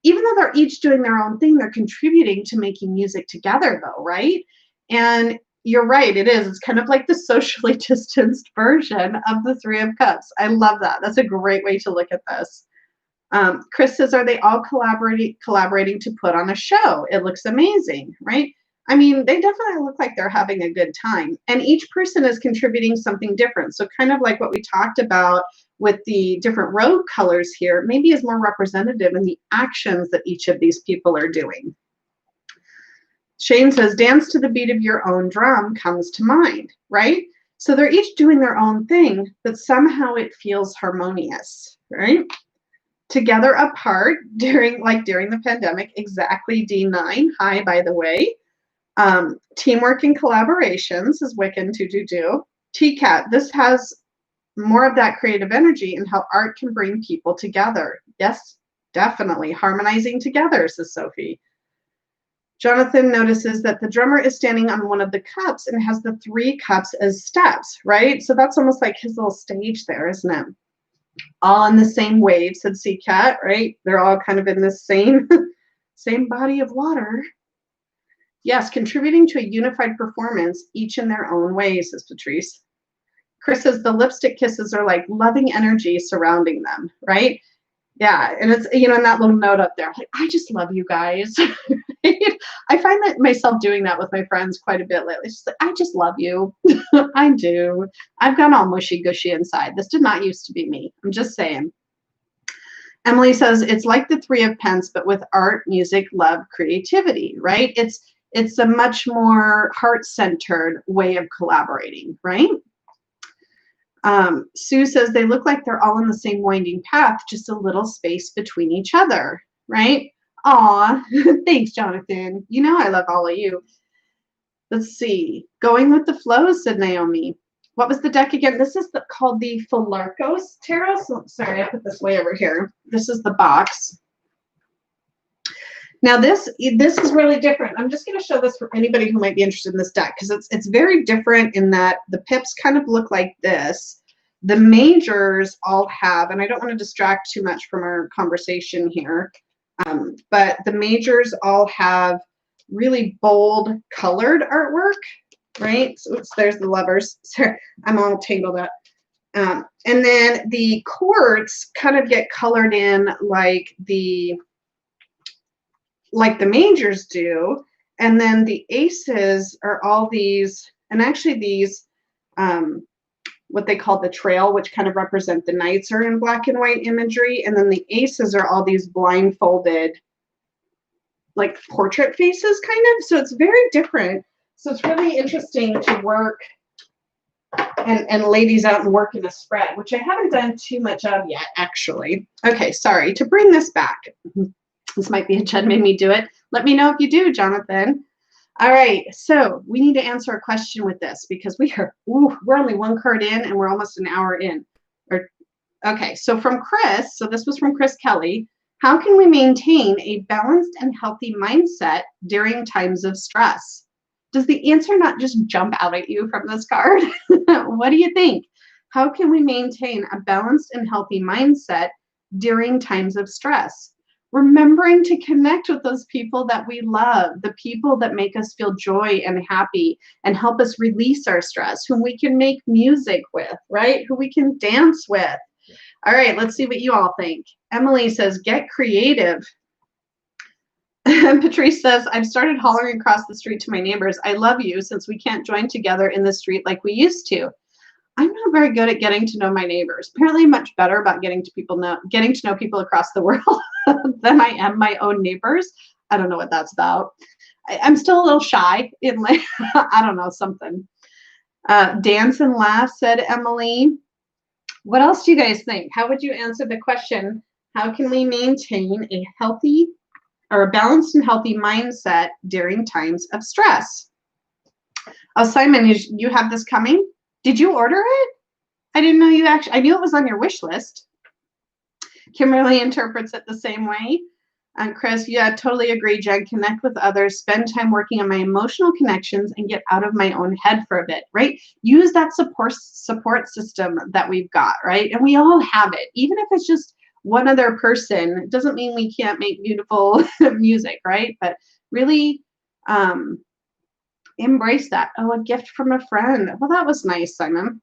Speaker 1: Even though they're each doing their own thing, they're contributing to making music together though, right? And you're right, it is. It's kind of like the socially distanced version of the Three of Cups. I love that. That's a great way to look at this. Chris says, are they all collaborating to put on a show? It looks amazing, right? I mean, they definitely look like they're having a good time. And each person is contributing something different. So kind of like what we talked about with the different robe colors here, maybe is more representative in the actions that each of these people are doing. Shane says, dance to the beat of your own drum comes to mind, right? So they're each doing their own thing, but somehow it feels harmonious, right? Together apart during the pandemic, exactly D9. Hi, by the way. Teamwork and collaborations is Wiccan 222. TCAT, this has more of that creative energy and how art can bring people together. Yes, definitely. Harmonizing together, says Sophie. Jonathan notices that the drummer is standing on one of the cups and has the three cups as steps, right? So that's almost like his little stage there, isn't it? All in the same wave, said CCAT, right? They're all kind of in this same body of water. Yes, contributing to a unified performance, each in their own ways, says Patrice. Chris says the lipstick kisses are like loving energy surrounding them, right? Yeah, and it's, in that little note up there, like, I just love you guys. I find that myself doing that with my friends quite a bit lately. It's just like, I just love you. I do. I've gone all mushy gushy inside. This did not used to be me. I'm just saying. Emily says it's like the Three of Pence, but with art, music, love, creativity, right? It's a much more heart-centered way of collaborating, right? Sue says they look like they're all in the same winding path, just a little space between each other, right? Aw, thanks, Jonathan. I love all of you. Let's see. Going with the flow, said Naomi. What was the deck again? This is called the Falarcos Tarot. So, sorry, I put this way over here. This is the box. Now this is really different. I'm just going to show this for anybody who might be interested in this deck because it's very different in that the pips kind of look like this. The majors all have, and I don't want to distract too much from our conversation here, but the majors all have really bold colored artwork, right? So oops, there's the lovers. Sorry, I'm all tangled up. And then the courts kind of get colored in like the majors do, and then the aces are all these, and actually these what they call the trail, which kind of represent the knights, are in black and white imagery, and then the aces are all these blindfolded like portrait faces kind of, so it's very different. So it's really interesting to work and lay these out and work in a spread, which I haven't done too much of yet, actually. Okay, sorry, to bring this back. This might be a Jen made me do it. Let me know if you do, Jonathan. All right, so we need to answer a question with this because we're only one card in and we're almost an hour in. Okay, so from Chris, so this was from Chris Kelly. How can we maintain a balanced and healthy mindset during times of stress? Does the answer not just jump out at you from this card? What do you think? How can we maintain a balanced and healthy mindset during times of stress? Remembering to connect with those people that we love, the people that make us feel joy and happy and help us release our stress, whom we can make music with, right? Who we can dance with. All right, let's see what you all think. Emily says, get creative. Patrice says, I've started hollering across the street to my neighbors, I love you, since we can't join together in the street like we used to. I'm not very good at getting to know my neighbors. Apparently much better about getting to know people across the world than I am my own neighbors. I don't know what that's about. I'm still a little shy in like, I don't know, something. Dance and laugh, said Emily. What else do you guys think? How would you answer the question, how can we maintain a healthy or a balanced and healthy mindset during times of stress? Oh, Simon, you have this coming? Did you order it? I didn't know you actually, I knew it was on your wish list. Kimberly interprets it the same way. And Chris, yeah, totally agree, Jen. Connect with others, spend time working on my emotional connections and get out of my own head for a bit, right? Use that support system that we've got, right? And we all have it. Even if it's just one other person, it doesn't mean we can't make beautiful music, right? But really embrace that. Oh, a gift from a friend. Well, that was nice, Simon.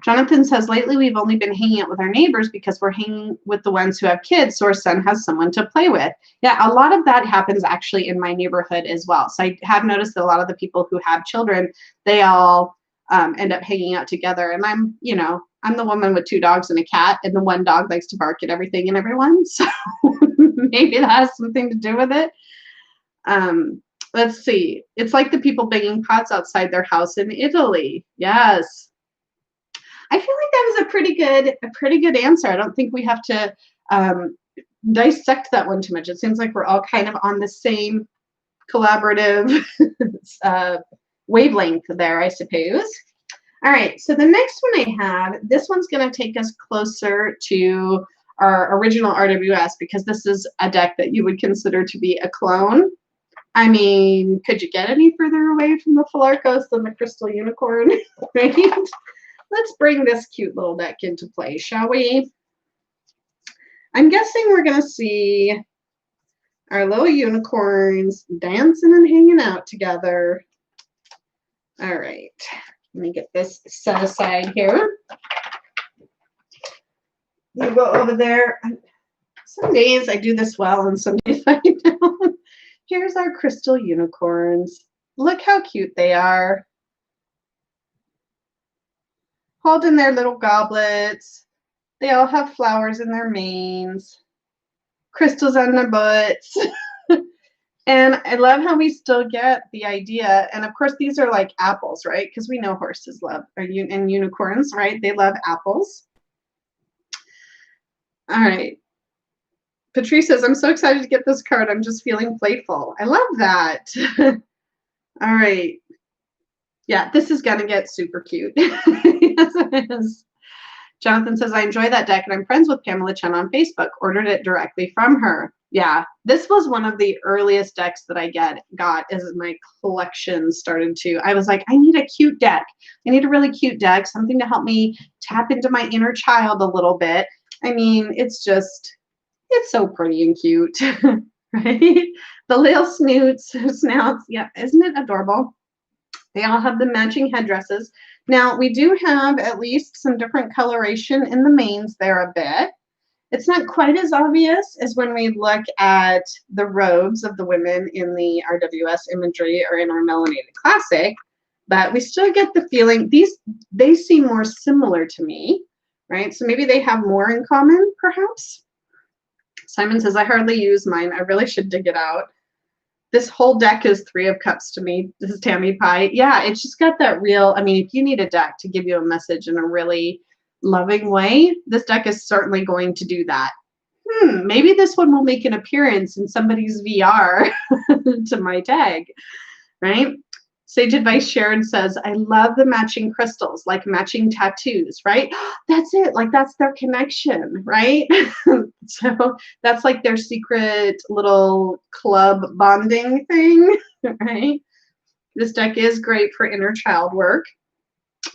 Speaker 1: Jonathan says, lately we've only been hanging out with our neighbors because we're hanging with the ones who have kids, so our son has someone to play with. Yeah, a lot of that happens actually in my neighborhood as well. So I have noticed that a lot of the people who have children, they all end up hanging out together. And I'm the woman with 2 dogs and a cat, and the one dog likes to bark at everything and everyone. So maybe that has something to do with it. Let's see. It's like the people banging pots outside their house in Italy. Yes. I feel like that was a pretty good answer. I don't think we have to dissect that one too much. It seems like we're all kind of on the same collaborative wavelength there, I suppose. All right, so the next one I have, this one's going to take us closer to our original RWS because this is a deck that you would consider to be a clone. I mean, could you get any further away from the Philarcos than the Crystal Unicorn, right? Let's bring this cute little deck into play, shall we? I'm guessing we're going to see our little unicorns dancing and hanging out together. All right, let me get this set aside here. You go over there. Some days I do this well and some days I don't. Here's our crystal unicorns. Look how cute they are. Holding their little goblets. They all have flowers in their manes. Crystals on their butts. And I love how we still get the idea. And of course, these are like apples, right? Because we know horses love, and unicorns, right? They love apples. All right. Patrice says, I'm so excited to get this card. I'm just feeling playful. I love that. All right. Yeah, this is going to get super cute. Yes, it is. Jonathan says, I enjoy that deck and I'm friends with Pamela Chen on Facebook. Ordered it directly from her. Yeah, this was one of the earliest decks that I got as my collection started to. I was like, I need a cute deck. I need a really cute deck, something to help me tap into my inner child a little bit. I mean, it's so pretty and cute, right? The little snouts, yeah, isn't it adorable? They all have the matching headdresses. Now, we do have at least some different coloration in the manes there a bit. It's not quite as obvious as when we look at the robes of the women in the RWS imagery or in our Melanated Classic, but we still get the feeling they seem more similar to me, right? So maybe they have more in common, perhaps. Simon says, I hardly use mine. I really should dig it out. This whole deck is 3 of Cups to me. This is Tammy Pie. Yeah, it's just got that real, I mean, if you need a deck to give you a message in a really loving way, this deck is certainly going to do that. Maybe this one will make an appearance in somebody's VR to my tag, right? Sage Advice Sharon says, I love the matching crystals, like matching tattoos, right? That's it. Like that's their connection, right? So that's like their secret little club bonding thing, right? This deck is great for inner child work.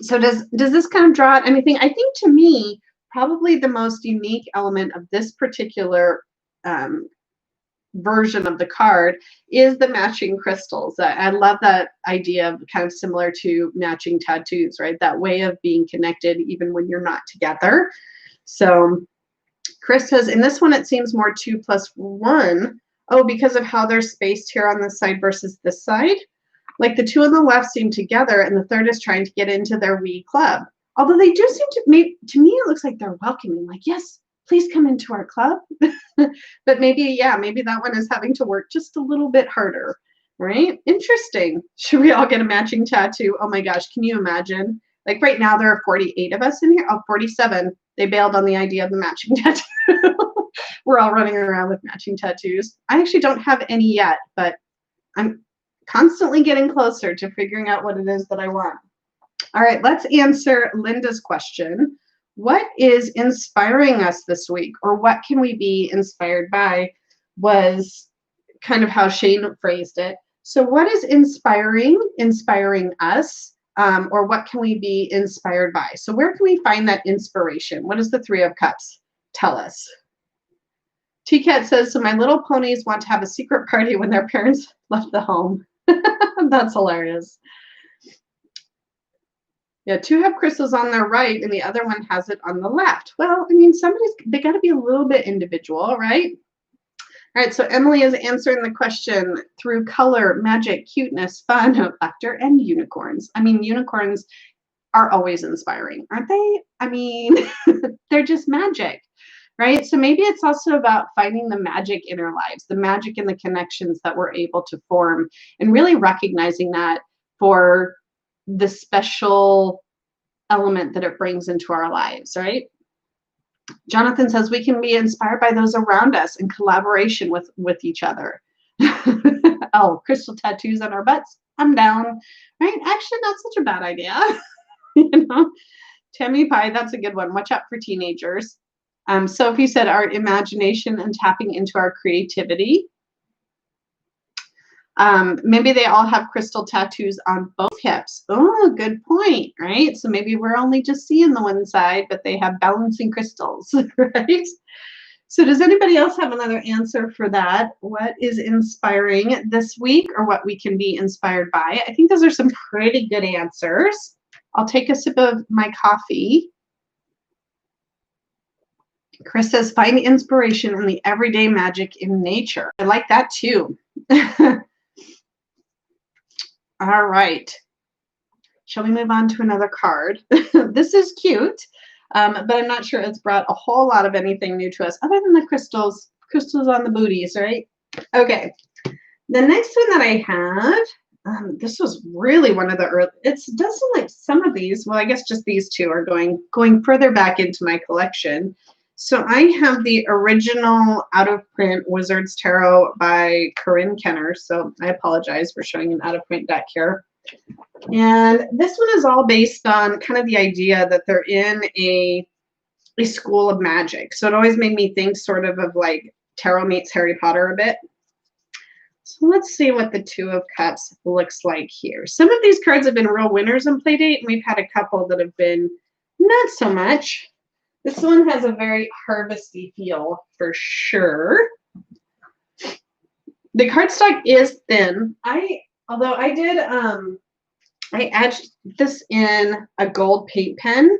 Speaker 1: So does this kind of draw out anything? I think to me, probably the most unique element of this particular version of the card is the matching crystals. I love that idea of kind of similar to matching tattoos, right? That way of being connected even when you're not together. So Chris says, in this one, it seems more 2 + 1. Oh, because of how they're spaced here on this side versus this side. Like the 2 on the left seem together and the third is trying to get into their wee club. Although they do seem to me, it looks like they're welcoming, like, yes, please come into our club. But maybe, yeah, maybe that one is having to work just a little bit harder, right? Interesting. Should we all get a matching tattoo? Oh my gosh, can you imagine? Like right now, there are 48 of us in here. Oh, 47. They bailed on the idea of the matching tattoo. We're all running around with matching tattoos. I actually don't have any yet, but I'm constantly getting closer to figuring out what it is that I want. All right, let's answer Linda's question. What is inspiring us this week, or what can we be inspired by, was kind of how Shane phrased it. So what is inspiring us, or what can we be inspired by? So where can we find that inspiration? What does the 3 of Cups tell us? T-Cat says, so my little ponies want to have a secret party when their parents left the home. That's hilarious. Yeah, 2 have crystals on their right and the other one has it on the left. Well, I mean, they got to be a little bit individual, right? All right, so Emily is answering the question through color, magic, cuteness, fun, laughter, and unicorns. I mean, unicorns are always inspiring, aren't they? I mean, they're just magic, right? So maybe it's also about finding the magic in our lives, the magic in the connections that we're able to form, and really recognizing that for the special element that it brings into our lives, right? Jonathan says we can be inspired by those around us in collaboration with each other. Oh, crystal tattoos on our butts. I'm down, right? Actually, not such a bad idea. You know, Tammy Pie, that's a good one. Watch out for teenagers. Sophie said our imagination and tapping into our creativity. Maybe they all have crystal tattoos on both hips. Oh, good point, right? So maybe we're only just seeing the one side, but they have balancing crystals, right? So does anybody else have another answer for that? What is inspiring this week, or what we can be inspired by? I think those are some pretty good answers. I'll take a sip of my coffee. Chris says, find inspiration in the everyday magic in nature. I like that too. All right. Shall we move on to another card? This is cute, but I'm not sure it's brought a whole lot of anything new to us other than the crystals on the booties, right? Okay. The next one that I have, this was really one of the early, it does seem like some of these, well, I guess just these 2 are going further back into my collection. So I have the original out-of-print Wizard's Tarot by Corinne Kenner. So I apologize for showing an out-of-print deck here. And this one is all based on kind of the idea that they're in a school of magic. So it always made me think sort of like tarot meets Harry Potter a bit. So let's see what the Two of Cups looks like here. Some of these cards have been real winners in Playdate, and we've had a couple that have been not so much. This one has a very harvesty feel for sure. The cardstock is thin. Although I did I etched this in a gold paint pen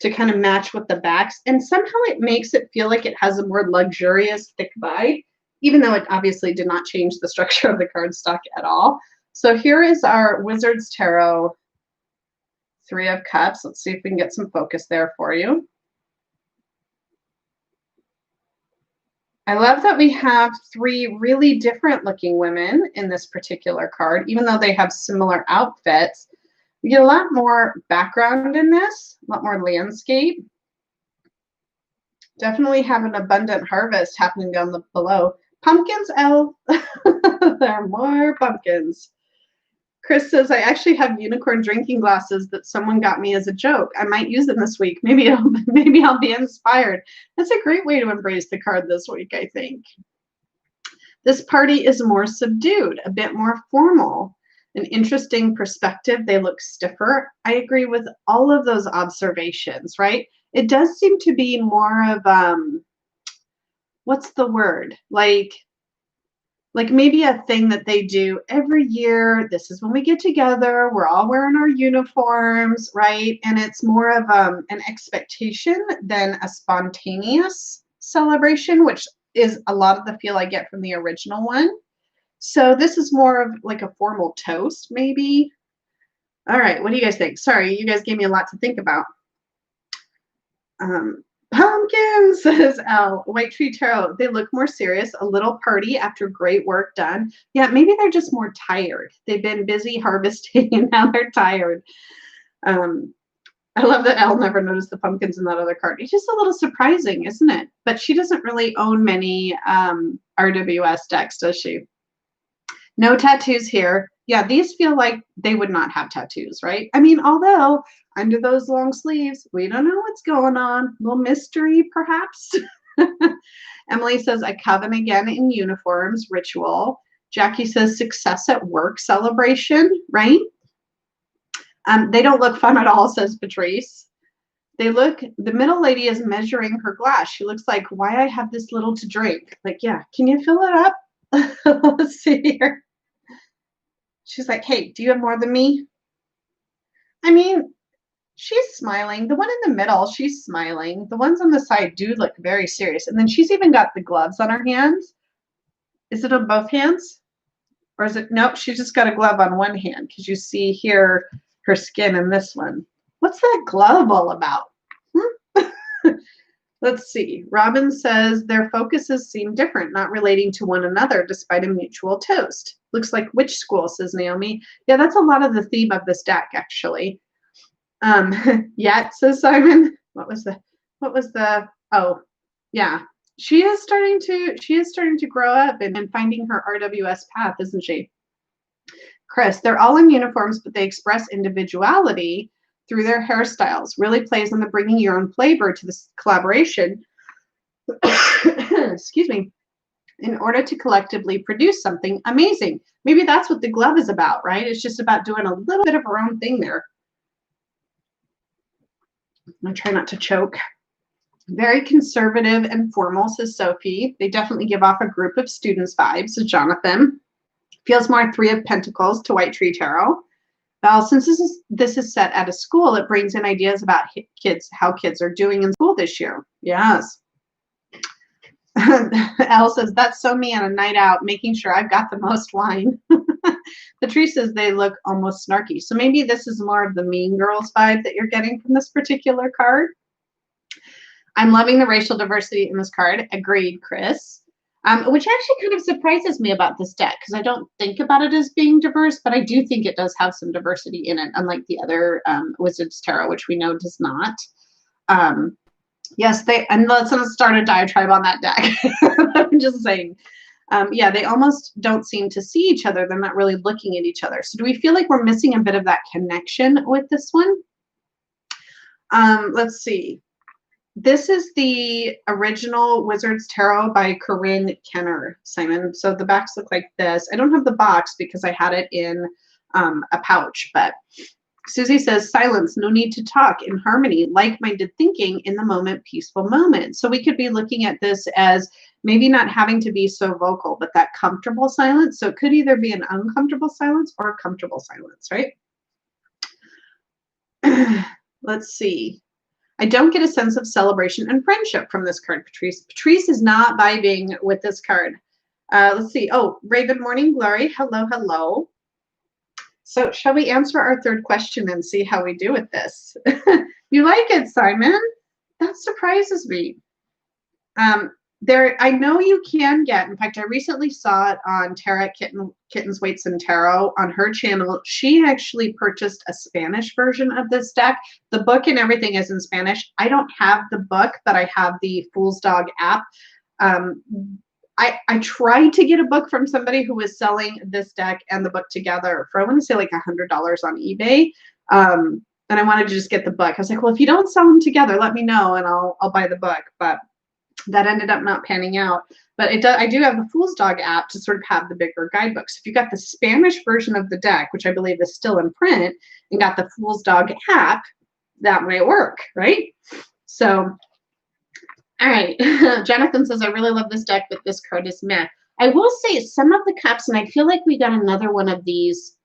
Speaker 1: to kind of match with the backs, and somehow it makes it feel like it has a more luxurious thick vibe, even though it obviously did not change the structure of the cardstock at all. So here is our Wizards Tarot Three of Cups. Let's see if we can get some focus there for you. I love that we have three really different looking women in this particular card, even though they have similar outfits. We get a lot more background in this, a lot more landscape. Definitely have an abundant harvest happening down below. Pumpkins, Elle. There are more pumpkins. Chris says, I actually have unicorn drinking glasses that someone got me as a joke. I might use them this week. Maybe I'll be inspired. That's a great way to embrace the card this week, I think. This party is more subdued, a bit more formal. An interesting perspective. They look stiffer. I agree with all of those observations, right? It does seem to be more of, what's the word? Like maybe a thing that they do every year. This is when we get together. We're all wearing our uniforms, right? And it's more of an expectation than a spontaneous celebration, which is a lot of the feel I get from the original one. So this is more of like a formal toast, maybe. All right, what do you guys think? Sorry, you guys gave me a lot to think about. Pumpkins, says Elle. White Tree Tarot. They look more serious, a little party after great work done. Yeah, maybe they're just more tired. They've been busy harvesting and now they're tired. I love that Elle never noticed the pumpkins in that other card. It's just a little surprising, isn't it? But she doesn't really own many RWS decks, does she? No tattoos here. Yeah, these feel like they would not have tattoos, right? I mean, although under those long sleeves, we don't know what's going on. A little mystery, perhaps. Emily says, a coven again in uniforms, ritual. Jackie says, success at work celebration, right? They don't look fun at all, says Patrice. The middle lady is measuring her glass. She looks like, why I have this little to drink? Like, yeah, can you fill it up? Let's see here. She's like, hey, do you have more than me? I mean, she's smiling. The one in the middle, she's smiling. The ones on the side do look very serious. And then she's even got the gloves on her hands. Is it on both hands? Or is it, nope, she's just got a glove on one hand because you see here her skin in this one. What's that glove all about? Let's see. Robin says their focuses seem different, not relating to one another despite a mutual toast. Looks like witch school, says Naomi. Yeah, that's a lot of the theme of this deck, actually. Yeah, says Simon. What was the, oh, yeah. She is starting to grow up and finding her RWS path, isn't she? Chris, they're all in uniforms, but they express individuality through their hairstyles. Really plays on the bringing your own flavor to this collaboration. Excuse me. In order to collectively produce something amazing. Maybe that's what the glove is about, right? It's just about doing a little bit of our own thing there. I'm going to try not to choke. Very conservative and formal, says Sophie. They definitely give off a group of students vibes, says Jonathan. Feels more Three of Pentacles to White Tree Tarot. Well, since this is set at a school, it brings in ideas about how kids are doing in school this year. Yes. Elle says, that's so me on a night out, making sure I've got the most wine. Patrice says they look almost snarky. So maybe this is more of the Mean Girls vibe that you're getting from this particular card. I'm loving the racial diversity in this card. Agreed, Chris. Which actually kind of surprises me about this deck because I don't think about it as being diverse, but I do think it does have some diversity in it, unlike the other Wizards Tarot, which we know does not. Yes, and let's start a diatribe on that deck. I'm just saying. Yeah, they almost don't seem to see each other. They're not really looking at each other. So do we feel like we're missing a bit of that connection with this one? Let's see. This is the original Wizard's Tarot by Corinne Kenner, Simon. So the backs look like this. I don't have the box because I had it in a pouch, but Susie says, silence, no need to talk, in harmony, like-minded thinking, in the moment, peaceful moment. So we could be looking at this as maybe not having to be so vocal, but that comfortable silence. So it could either be an uncomfortable silence or a comfortable silence, right? Let's see. I don't get a sense of celebration and friendship from this card, Patrice. Patrice is not vibing with this card. Let's see. Oh, Raven Morning Glory. Hello, hello. So shall we answer our third question and see how we do with this? You like it, Simon? That surprises me. I know you can get, in fact, I recently saw it on Tara Kittens, Weights, and Tarot on her channel. She actually purchased a Spanish version of this deck. The book and everything is in Spanish. I don't have the book, but I have the Fool's Dog app. I tried to get a book from somebody who was selling this deck and the book together for, I want to say, like $100 on eBay. And I wanted to just get the book. I was like, well, if you don't sell them together, let me know and I'll buy the book. But that ended up not panning out. But I do have the Fool's Dog app to sort of have the bigger guidebooks. If you got the Spanish version of the deck, which I believe is still in print, and got the Fool's Dog app, that might work, right? So, all right. Jonathan says, I really love this deck, but this card is meh. I will say some of the cups, and I feel like we got another one of these.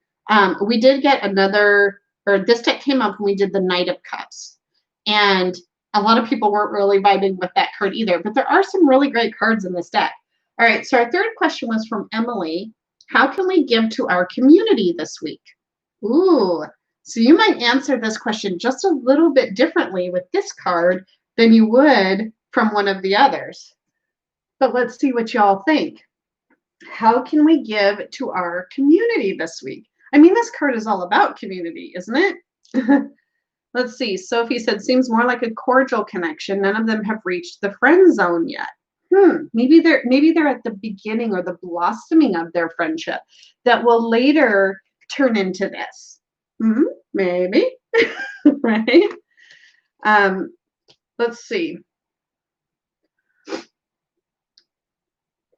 Speaker 1: We did get another, or this deck came up when we did the Knight of Cups. And a lot of people weren't really vibing with that card either, but there are some really great cards in this deck. All right, so our third question was from Emily. How can we give to our community this week? Ooh, so you might answer this question just a little bit differently with this card than you would from one of the others. But let's see what y'all think. How can we give to our community this week? I mean, this card is all about community, isn't it? Let's see. Sophie said, seems more like a cordial connection. None of them have reached the friend zone yet. Maybe they're at the beginning or the blossoming of their friendship that will later turn into this. Maybe. Right? Let's see.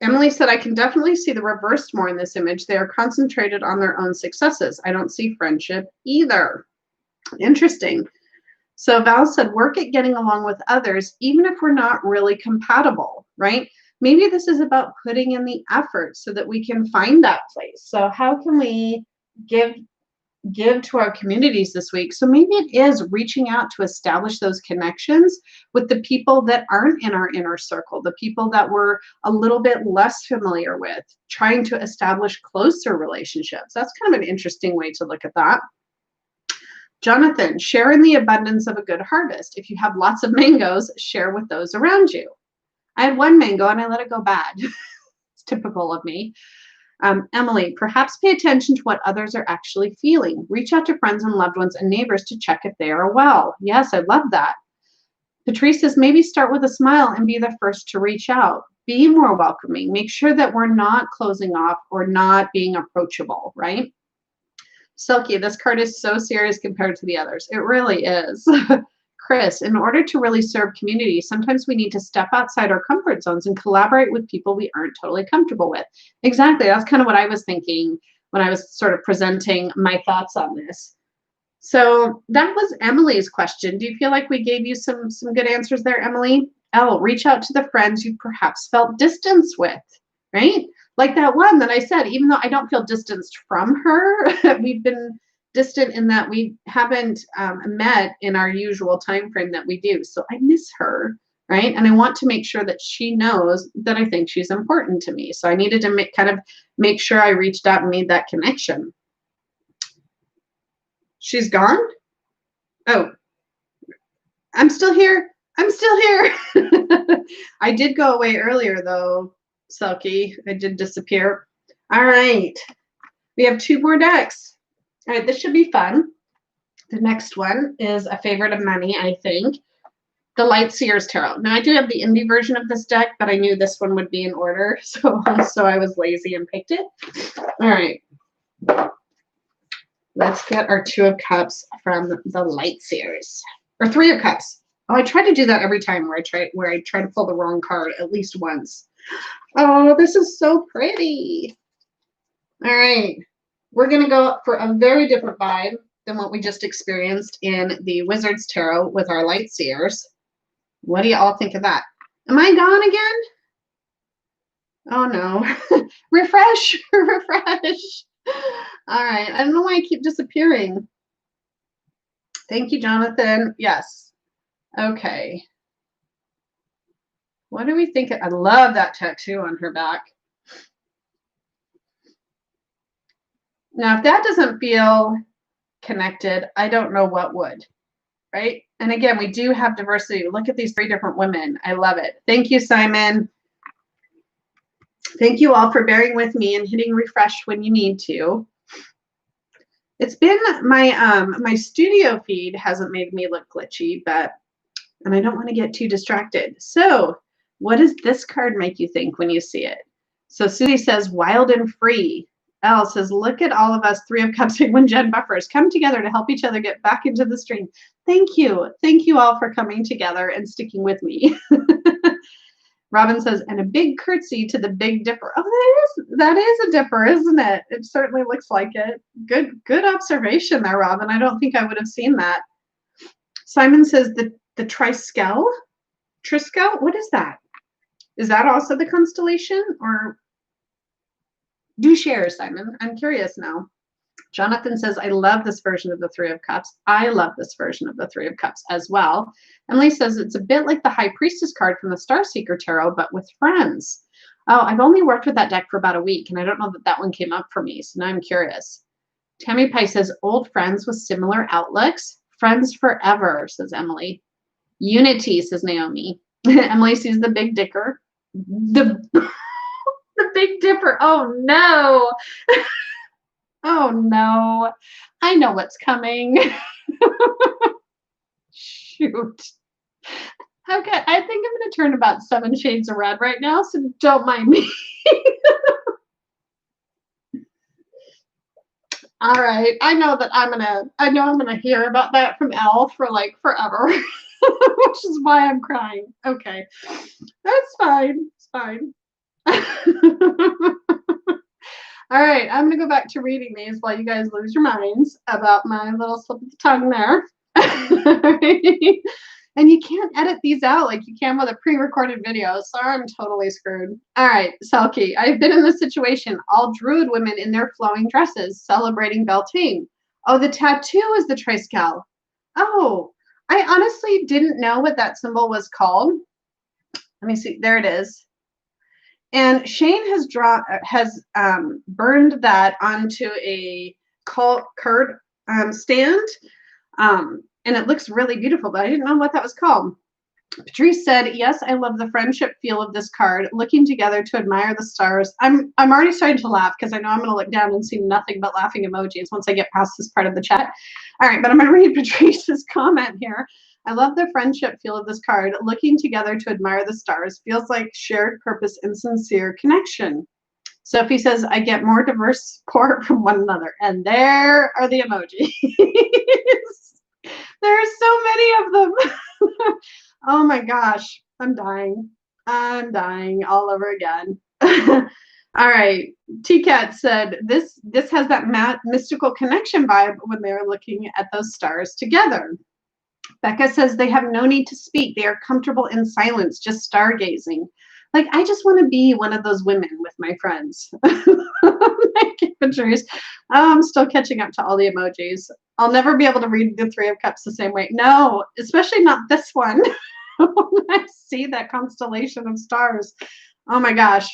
Speaker 1: Emily said, I can definitely see the reverse more in this image. They are concentrated on their own successes. I don't see friendship either. Interesting. So Val said, work at getting along with others, even if we're not really compatible, right? Maybe this is about putting in the effort so that we can find that place. So how can we give to our communities this week? So maybe it is reaching out to establish those connections with the people that aren't in our inner circle, the people that we're a little bit less familiar with, trying to establish closer relationships. That's kind of an interesting way to look at that. Jonathan, share in the abundance of a good harvest. If you have lots of mangoes, share with those around you. I had one mango and I let it go bad. It's typical of me. Emily, perhaps pay attention to what others are actually feeling. Reach out to friends and loved ones and neighbors to check if they are well. Yes, I love that. Patrice says, maybe start with a smile and be the first to reach out. Be more welcoming. Make sure that we're not closing off or not being approachable, right? Silky, this card is so serious compared to the others. It really is. Chris, in order to really serve community, sometimes we need to step outside our comfort zones and collaborate with people we aren't totally comfortable with. Exactly. That's kind of what I was thinking when I was sort of presenting my thoughts on this. So that was Emily's question. Do you feel like we gave you some good answers there, Emily? Elle, reach out to the friends you perhaps felt distance with, right? Like that one that I said, even though I don't feel distanced from her, we've been distant in that we haven't met in our usual time frame that we do. So I miss her, right? And I want to make sure that she knows that I think she's important to me. So I needed to make sure I reached out and made that connection. She's gone? Oh, I'm still here. I'm still here. I did go away earlier though, Selkie. I did disappear. All right. We have 2 more decks. All right, this should be fun. The next one is a favorite of many, I think. The Light Seers Tarot. Now, I do have the indie version of this deck, but I knew this one would be in order, so I was lazy and picked it. All right. Let's get our 2 of Cups from the Light Seers. Or 3 of Cups. Oh, I try to do that every time where I try to pull the wrong card at least once. Oh, this is so pretty. All right. We're going to go for a very different vibe than what we just experienced in the Wizard's Tarot with our light seers. What do you all think of that? Am I gone again? Oh no. Refresh, refresh. All right. I don't know why I keep disappearing. Thank you, Jonathan. Yes. Okay. What do we think? I love that tattoo on her back. Now, if that doesn't feel connected, I don't know what would, right? And again, we do have diversity. Look at these 3 different women. I love it. Thank you, Simon. Thank you all for bearing with me and hitting refresh when you need to. It's been my studio feed hasn't made me look glitchy, and I don't want to get too distracted. So what does this card make you think when you see it? So Susie says, wild and free. Elle says, look at all of us, 3 of Cups when Jen buffers come together to help each other get back into the stream. Thank you. Thank you all for coming together and sticking with me. Robin says, and a big curtsy to the Big Dipper. Oh, that is a dipper, isn't it? It certainly looks like it. Good observation there, Robin. I don't think I would have seen that. Simon says the Triskel? Triskel? What is that? Is that also the constellation? Or do share, Simon. I'm curious now. Jonathan says, I love this version of the 3 of Cups. I love this version of the 3 of Cups as well. Emily says, it's a bit like the High Priestess card from the Starseeker Tarot, but with friends. Oh, I've only worked with that deck for about a week, and I don't know that one came up for me, so now I'm curious. Tammy Pye says, old friends with similar outlooks. Friends forever, says Emily. Unity, says Naomi. Emily sees the Big Dipper. The Big Dipper. Oh, no. Oh, no. I know what's coming. Shoot. Okay, I think I'm going to turn about 7 shades of red right now, so don't mind me. All right. I know I'm gonna hear about that from Elle for like forever, which is why I'm crying. Okay. That's fine. It's fine. All right, I'm gonna go back to reading these while you guys lose your minds about my little slip of the tongue there. And you can't edit these out like you can with a pre-recorded video, so I'm totally screwed. All right, Selkie, I've been in this situation. All druid women in their flowing dresses celebrating Beltane. Oh, the tattoo is the Triskel. Oh, I honestly didn't know what that symbol was called. Let me see. There it is. And Shane has burned that onto a card stand. And it looks really beautiful, but I didn't know what that was called. Patrice said, yes, I love the friendship feel of this card. Looking together to admire the stars. I'm already starting to laugh because I know I'm going to look down and see nothing but laughing emojis once I get past this part of the chat. All right, but I'm going to read Patrice's comment here. I love the friendship feel of this card. Looking together to admire the stars feels like shared purpose and sincere connection. Sophie says, I get more diverse support from one another. And there are the emojis. There are so many of them. Oh my gosh, I'm dying. I'm dying all over again. All right. T-Cat said, this has that mystical connection vibe when they're looking at those stars together. Becca says they have no need to speak. They are comfortable in silence, just stargazing. Like, I just want to be one of those women with my friends. Patrice. Oh, I'm still catching up to all the emojis. I'll never be able to read the 3 of Cups the same way. No, especially not this one. When I see that constellation of stars. Oh my gosh.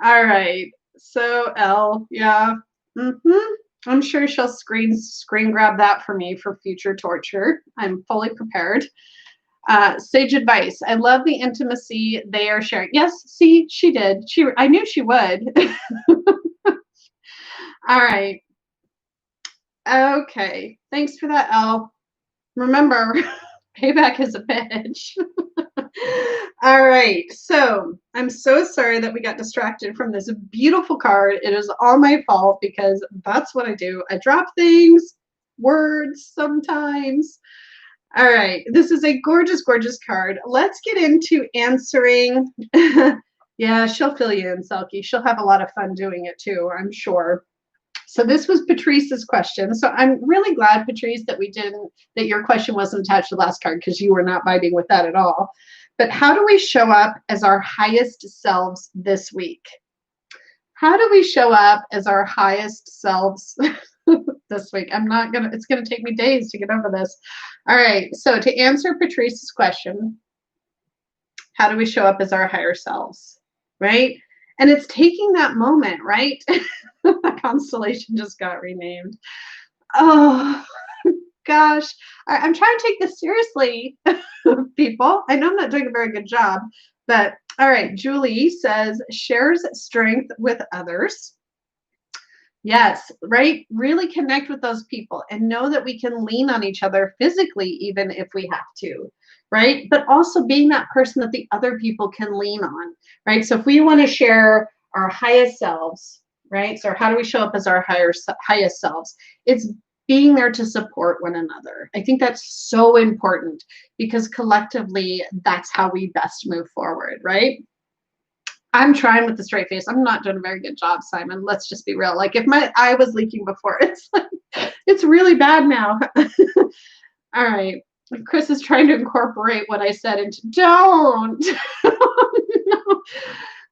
Speaker 1: All right. So Elle, yeah. I'm sure she'll screen grab that for me for future torture. I'm fully prepared. Sage advice. I love the intimacy they are sharing. Yes, see, she did. I knew she would. All right. Okay. Thanks for that, Elle. Remember, payback is a bitch. All right. So I'm so sorry that we got distracted from this beautiful card. It is all my fault because that's what I do. I drop things words sometimes. All right, this is a gorgeous, gorgeous card. Let's get into answering. Yeah, she'll fill you in, Selkie. She'll have a lot of fun doing it too, I'm sure. So this was Patrice's question. So I'm really glad, Patrice, that that your question wasn't attached to the last card, because you were not vibing with that at all. But how do we show up as our highest selves this week? How do we show up as our highest selves this week? It's gonna take me days to get over this. All right, so to answer Patrice's question, how do we show up as our higher selves, right? And it's taking that moment, right? The constellation just got renamed. Oh, gosh. I'm trying to take this seriously, people. I know I'm not doing a very good job, but all right. Julie says, shares strength with others. Yes, right? Really connect with those people and know that we can lean on each other physically, even if we have to, right? But also being that person that the other people can lean on, right? So if we want to share our highest selves, right? So how do we show up as our highest selves? It's being there to support one another. I think that's so important, because collectively, that's how we best move forward, right? I'm trying with the straight face. I'm not doing a very good job, Simon. Let's just be real. Like, if my eye was leaking before, it's really bad now. All right. Chris is trying to incorporate what I said into don't. No.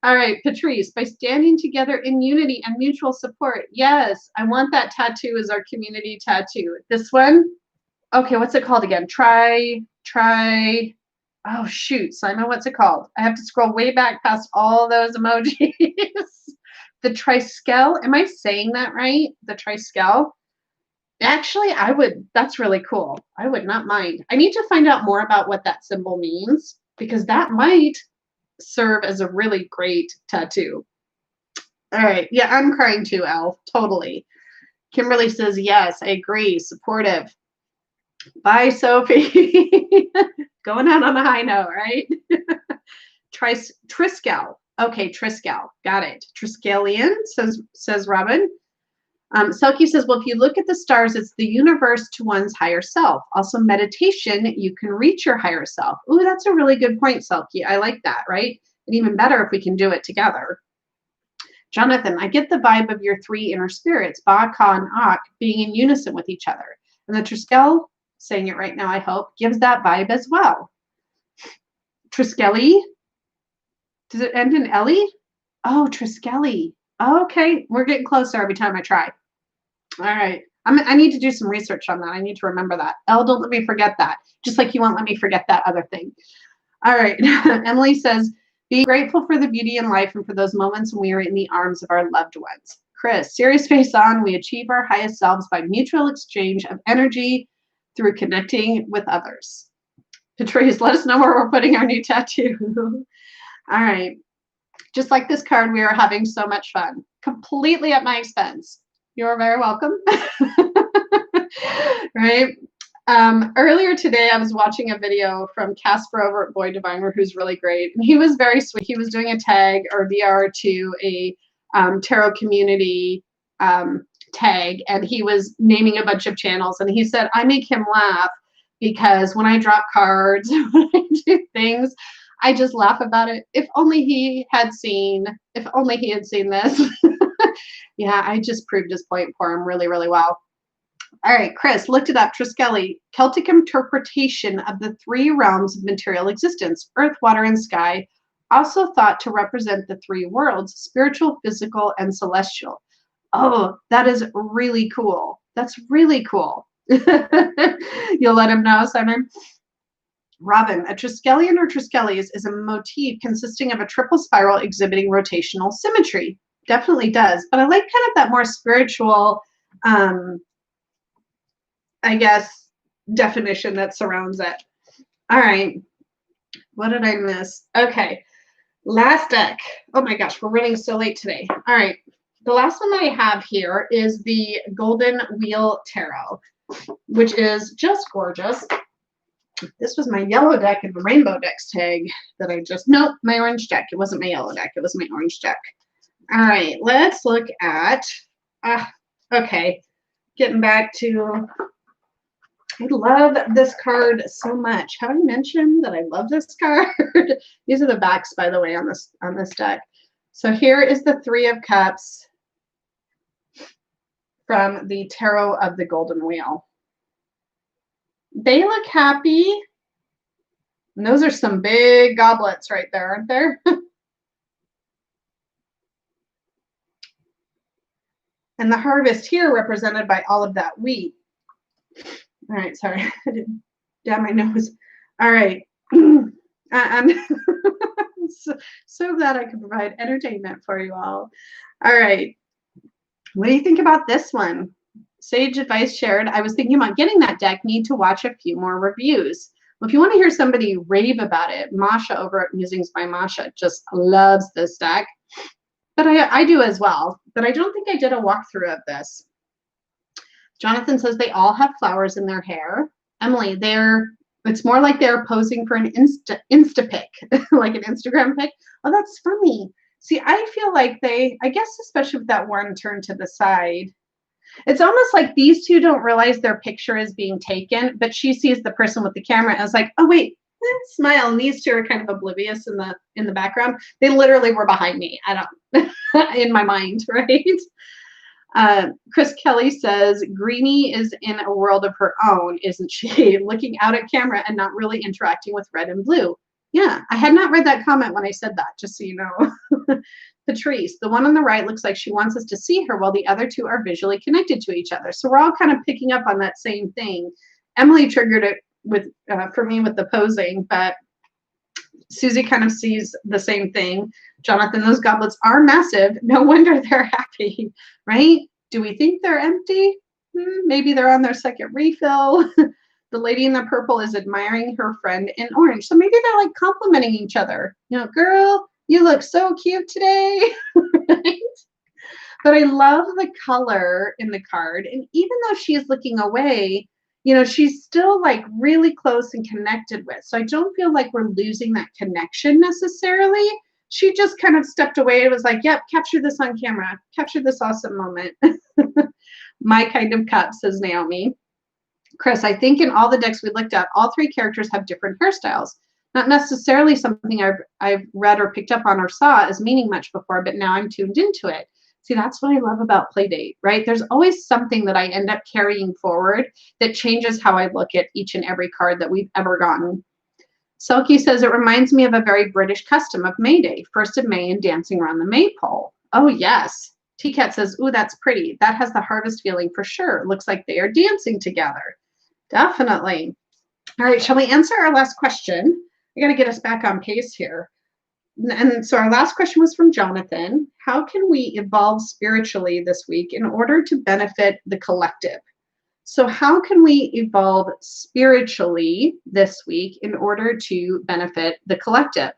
Speaker 1: All right, Patrice, by standing together in unity and mutual support. Yes, I want that tattoo as our community tattoo. This one. Okay, what's it called again? Try. Oh, shoot, Simon, what's it called? I have to scroll way back past all those emojis. The triskel. Am I saying that right? The triskel. Actually, that's really cool. I would not mind. I need to find out more about what that symbol means, because that might serve as a really great tattoo. All right. Yeah, I'm crying too, Elle. Totally. Kimberly says, yes, I agree. Supportive. Bye, Sophie. Going out on a high note, right? Triskel. Okay, Triskel. Got it. Triskelion, says Robin. Selkie says, well, if you look at the stars, it's the universe to one's higher self. Also, meditation, you can reach your higher self. Ooh, that's a really good point, Selkie. I like that, right? And even better if we can do it together. Jonathan, I get the vibe of your three inner spirits, Ba, Ka, and Ak, being in unison with each other. And the Triskel, saying it right now, I hope, gives that vibe as well. Triskeli? Does it end in Ellie? Oh, Triskeli. Okay, we're getting closer every time I try. All right. I need to do some research on that. I need to remember that. Elle, don't let me forget that. Just like you won't let me forget that other thing. All right. Emily says, be grateful for the beauty in life and for those moments when we are in the arms of our loved ones. Chris, serious face on, we achieve our highest selves by mutual exchange of energy through connecting with others. Patrice, let us know where we're putting our new tattoo. All right. Just like this card, we are having so much fun. Completely at my expense. You're very welcome. Right? Earlier today, I was watching a video from Casper over at Boy Diviner, who's really great. And he was very sweet. He was doing a tag or VR to a tarot community tag, and he was naming a bunch of channels. And he said, I make him laugh because when I drop cards, when I do things, I just laugh about it. If only he had seen this. Yeah, I just proved his point for him really, really well. All right, Chris, looked it up. Triskeli, Celtic interpretation of the three realms of material existence, earth, water, and sky, also thought to represent the three worlds, spiritual, physical, and celestial. Oh, that is really cool. That's really cool. You'll let him know, Simon? Robin, a Triskelion or Triskeles is a motif consisting of a triple spiral exhibiting rotational symmetry. Definitely does. But I like kind of that more spiritual, I guess, definition that surrounds it. All right. What did I miss? Okay. Last deck. Oh my gosh, we're running so late today. All right. The last one that I have here is the Golden Wheel Tarot, which is just gorgeous. This was my yellow deck and the rainbow decks tag that nope, my orange deck. It wasn't my yellow deck. It was my orange deck. All right, let's look at, okay, getting back to I love this card so much. Have I mentioned that I love this card? These are the backs, by the way, on this deck. So here is the Three of Cups from the Tarot of the Golden Wheel. They look happy. And those are some big goblets right there, aren't there? And the harvest here represented by all of that wheat. All right, sorry, I didn't down my nose. All right. I'm so glad I could provide entertainment for you all. All right. What do you think about this one? Sage advice shared. I was thinking about getting that deck. Need to watch a few more reviews. Well, if you want to hear somebody rave about it, Masha over at Musings by Masha just loves this deck. But I do as well. But I don't think I did a walkthrough of this. Jonathan says they all have flowers in their hair. Emily, it's more like they're posing for an Insta pic, like an Instagram pic. Oh, that's funny. See, I feel like I guess especially with that one turned to the side, it's almost like these two don't realize their picture is being taken, but she sees the person with the camera and is like, oh, wait, smile. And these two are kind of oblivious in the background. They literally were behind me. I don't, in my mind, right? Chris Kelly says, Greenie is in a world of her own, isn't she? Looking out at camera and not really interacting with red and blue. Yeah, I had not read that comment when I said that, just so you know. Patrice, the one on the right looks like she wants us to see her while the other two are visually connected to each other. So we're all kind of picking up on that same thing. Emily triggered it for me with the posing, but Susie kind of sees the same thing. Jonathan, those goblets are massive. No wonder they're happy, right? Do we think they're empty? Maybe they're on their second refill. The lady in the purple is admiring her friend in orange. So maybe they're like complimenting each other. You know, girl, you look so cute today. Right? But I love the color in the card. And even though she is looking away, you know, she's still like really close and connected with. So I don't feel like we're losing that connection necessarily. She just kind of stepped away and was like, yep, capture this on camera. Capture this awesome moment. My kind of cup, says Naomi. Chris, I think in all the decks we looked at, all three characters have different hairstyles. Not necessarily something I've read or picked up on or saw as meaning much before, but now I'm tuned into it. See, that's what I love about Playdate, right? There's always something that I end up carrying forward that changes how I look at each and every card that we've ever gotten. Selkie says, it reminds me of a very British custom of May Day, 1st of May and dancing around the maypole. Oh, yes. T-Cat says, ooh, that's pretty. That has the harvest feeling for sure. Looks like they are dancing together. Definitely. All right, shall we answer our last question? I got to get us back on pace here. And so our last question was from Jonathan. How can we evolve spiritually this week in order to benefit the collective? So how can we evolve spiritually this week in order to benefit the collective?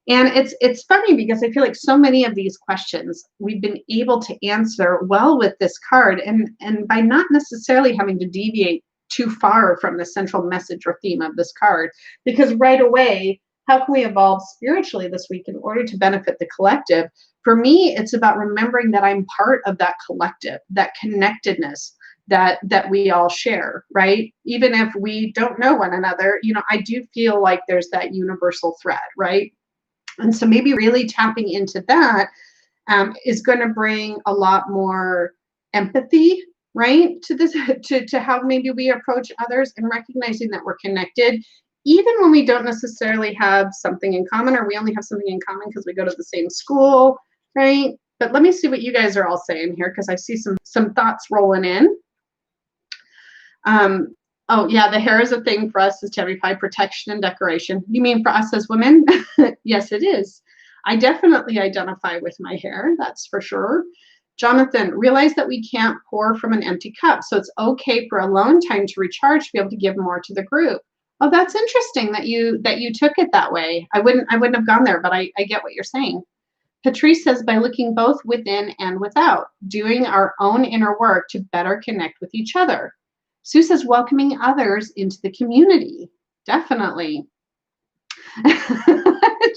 Speaker 1: And it's funny because I feel like so many of these questions we've been able to answer well with this card, and by not necessarily having to deviate too far from the central message or theme of this card, because right away, how can we evolve spiritually this week in order to benefit the collective? For me, it's about remembering that I'm part of that collective, that connectedness that we all share, right? Even if we don't know one another, you know, I do feel like there's that universal thread, right? And so maybe really tapping into that is going to bring a lot more empathy, right, to this, to how maybe we approach others, and recognizing that we're connected, even when we don't necessarily have something in common, or we only have something in common because we go to the same school, right? But let me see what you guys are all saying here, because I see some thoughts rolling in. Oh, yeah, the hair is a thing for us as Cherry Pie, protection and decoration. You mean for us as women? Yes, it is. I definitely identify with my hair, that's for sure. Jonathan, realize that we can't pour from an empty cup, so it's okay for alone time to recharge, to be able to give more to the group. Oh, that's interesting that you took it that way. I wouldn't have gone there, but I get what you're saying. Patrice says, by looking both within and without, doing our own inner work to better connect with each other. Sue says, welcoming others into the community. Definitely.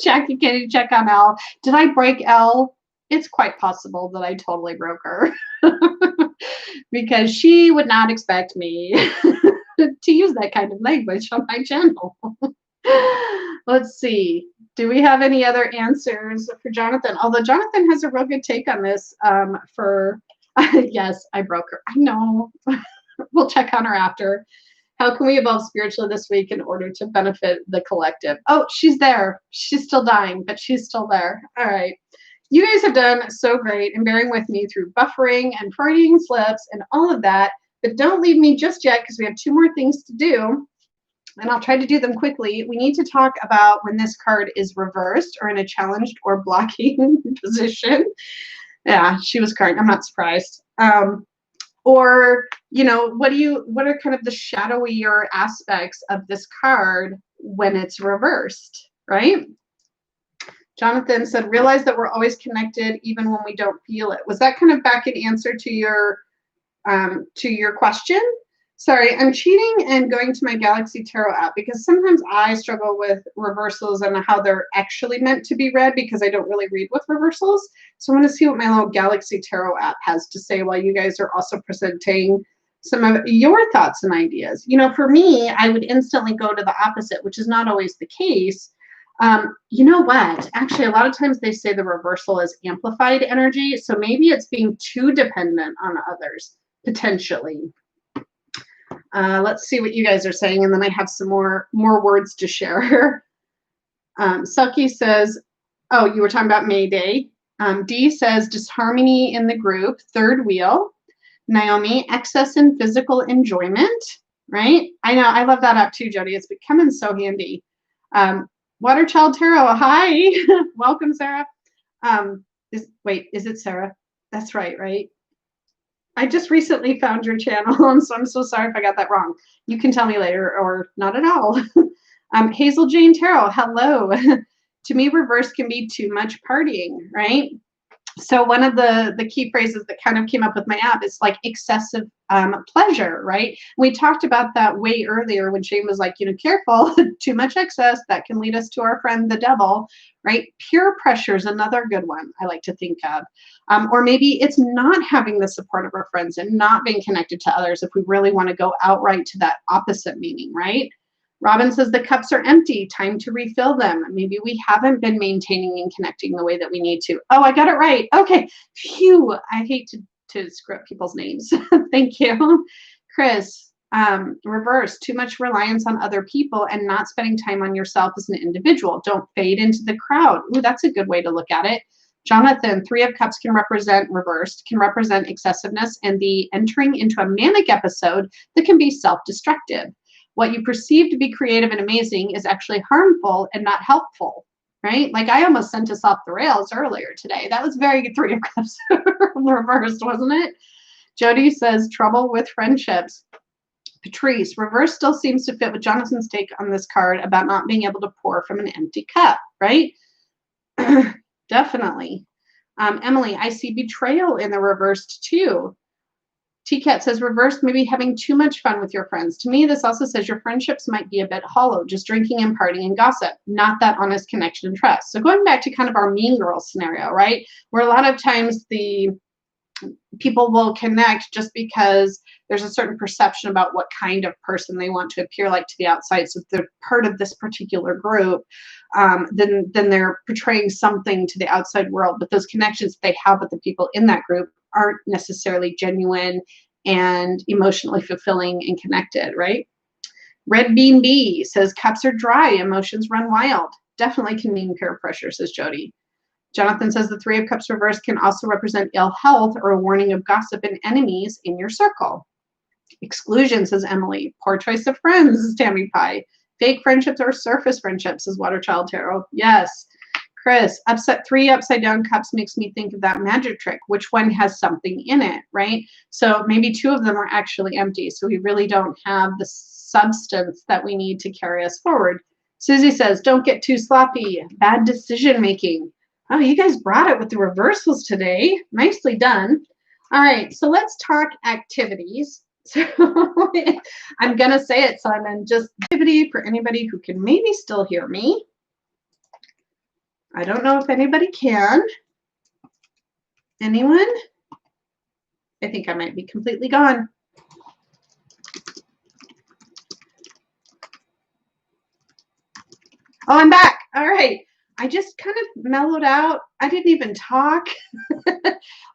Speaker 1: Jackie, can you check on Elle? Did I break Elle? It's quite possible that I totally broke her because she would not expect me to use that kind of language on my channel. Let's see. Do we have any other answers for Jonathan? Although Jonathan has a real good take on this for, yes, I broke her. I know. We'll check on her after. How can we evolve spiritually this week in order to benefit the collective? Oh, she's there. She's still dying, but she's still there. All right. You guys have done so great in bearing with me through buffering and Freudian slips and all of that. But don't leave me just yet because we have 2 more things to do. And I'll try to do them quickly. We need to talk about when this card is reversed or in a challenged or blocking position. Yeah, she was crying. I'm not surprised. Or, what are kind of the shadowier aspects of this card when it's reversed, right? Jonathan said, realize that we're always connected even when we don't feel it. Was that kind of back in answer to your question? Sorry, I'm cheating and going to my Galaxy Tarot app because sometimes I struggle with reversals and how they're actually meant to be read because I don't really read with reversals. So I want to see what my little Galaxy Tarot app has to say while you guys are also presenting some of your thoughts and ideas. For me, I would instantly go to the opposite, which is not always the case. You know what? Actually, a lot of times they say the reversal is amplified energy. So maybe it's being too dependent on others, potentially. Let's see what you guys are saying, and then I have some more words to share. Suki says, oh, you were talking about May Day. Dee says, disharmony in the group, third wheel. Naomi, excess in physical enjoyment, right? I know, I love that app too, Jody. It's becoming so handy. Waterchild Tarot, hi. Welcome, Sarah. Is it Sarah? That's right? I just recently found your channel, and so I'm so sorry if I got that wrong. You can tell me later or not at all. Hazel Jane Tarot, hello. To me, reverse can be too much partying, right? So one of the key phrases that kind of came up with my app is like excessive pleasure, right? We talked about that way earlier when Shane was like, careful, too much excess, that can lead us to our friend the devil, right? Peer pressure is another good one I like to think of. Or maybe it's not having the support of our friends and not being connected to others if we really want to go outright to that opposite meaning, right? Robin says the cups are empty, time to refill them. Maybe we haven't been maintaining and connecting the way that we need to. Oh, I got it right. Okay. Phew. I hate to screw up people's names. Thank you. Chris, reverse, too much reliance on other people and not spending time on yourself as an individual. Don't fade into the crowd. Ooh, that's a good way to look at it. Jonathan, 3 of Cups can represent excessiveness and the entering into a manic episode that can be self-destructive. What you perceive to be creative and amazing is actually harmful and not helpful, right? Like I almost sent us off the rails earlier today. That was very 3 of Cups reversed, wasn't it? Jody says trouble with friendships. Patrice, reverse still seems to fit with Jonathan's take on this card about not being able to pour from an empty cup, right? Definitely. Emily, I see betrayal in the reversed too. T-Cat says, reverse, maybe having too much fun with your friends. To me, this also says your friendships might be a bit hollow, just drinking and partying and gossip, not that honest connection and trust. So going back to kind of our mean girls scenario, right? Where a lot of times the people will connect just because there's a certain perception about what kind of person they want to appear like to the outside. So if they're part of this particular group, then they're portraying something to the outside world. But those connections they have with the people in that group aren't necessarily genuine and emotionally fulfilling and connected, right? Red Bean B says, cups are dry, emotions run wild. Definitely can mean peer pressure, says Jody. Jonathan says the 3 of Cups reversed can also represent ill health or a warning of gossip and enemies in your circle. Exclusion, says Emily. Poor choice of friends, says Tammy Pie. Fake friendships or surface friendships, says Waterchild Tarot. Yes. Chris, 3 upside down cups makes me think of that magic trick. Which one has something in it, right? So maybe 2 of them are actually empty. So we really don't have the substance that we need to carry us forward. Susie says, don't get too sloppy. Bad decision making. Oh, you guys brought it with the reversals today. Nicely done. All right, so let's talk activities. So I'm going to say it, Simon. Just activity for anybody who can maybe still hear me. I don't know if anybody can. Anyone? I think I might be completely gone. Oh, I'm back. All right. I just kind of mellowed out. I didn't even talk.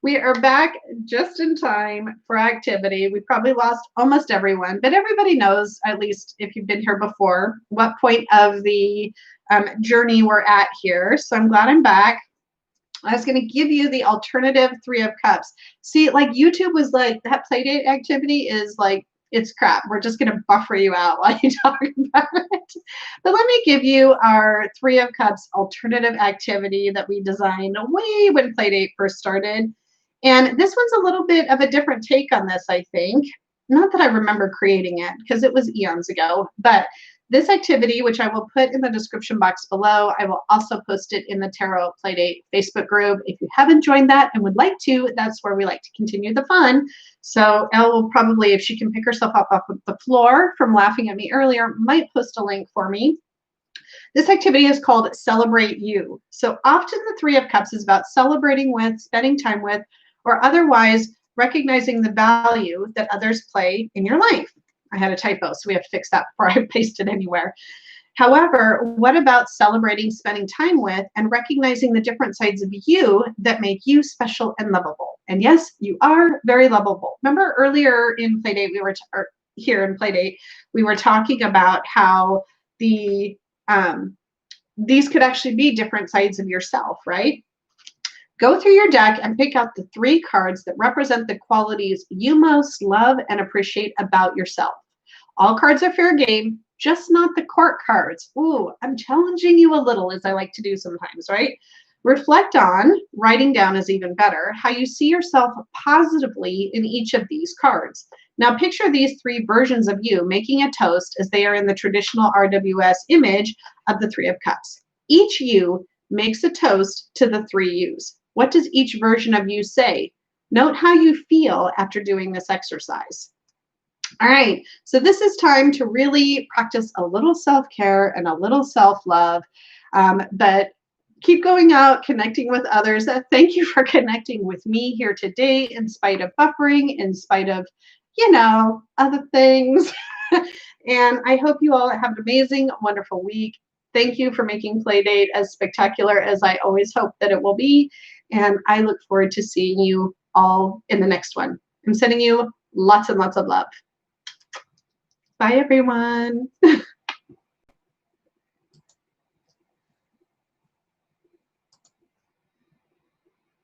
Speaker 1: We are back just in time for activity. We probably lost almost everyone, but everybody knows, at least if you've been here before, what point of the journey we're at here. So I'm glad I'm back. I was going to give you the alternative Three of Cups. See, like YouTube was like, that playdate activity is like, it's crap. We're just going to buffer you out while you talk about it. But let me give you our Three of Cups alternative activity that we designed way when playdate first started. And this one's a little bit of a different take on this, I think. Not that I remember creating it because it was eons ago, but this activity, which I will put in the description box below, I will also post it in the Tarot Playdate Facebook group. If you haven't joined that and would like to, that's where we like to continue the fun. So Elle will probably, if she can pick herself up off of the floor from laughing at me earlier, might post a link for me. This activity is called Celebrate You. So often the Three of Cups is about celebrating with, spending time with, or otherwise recognizing the value that others play in your life. I had a typo, so we have to fix that before I paste it anywhere. However, what about celebrating spending time with and recognizing the different sides of you that make you special and lovable? And yes, you are very lovable. Remember earlier in Playdate, here in Playdate, we were talking about how the these could actually be different sides of yourself, right? Go through your deck and pick out the 3 cards that represent the qualities you most love and appreciate about yourself. All cards are fair game, just not the court cards. Ooh, I'm challenging you a little, as I like to do sometimes, right? Reflect on, writing down is even better, how you see yourself positively in each of these cards. Now picture these 3 versions of you making a toast as they are in the traditional RWS image of the 3 of Cups. Each you makes a toast to the 3 yous. What does each version of you say? Note how you feel after doing this exercise. All right, so this is time to really practice a little self-care and a little self-love, but keep going out, connecting with others. Thank you for connecting with me here today in spite of buffering, in spite of, other things. And I hope you all have an amazing, wonderful week. Thank you for making Playdate as spectacular as I always hope that it will be. And I look forward to seeing you all in the next one. I'm sending you lots and lots of love. Bye, everyone.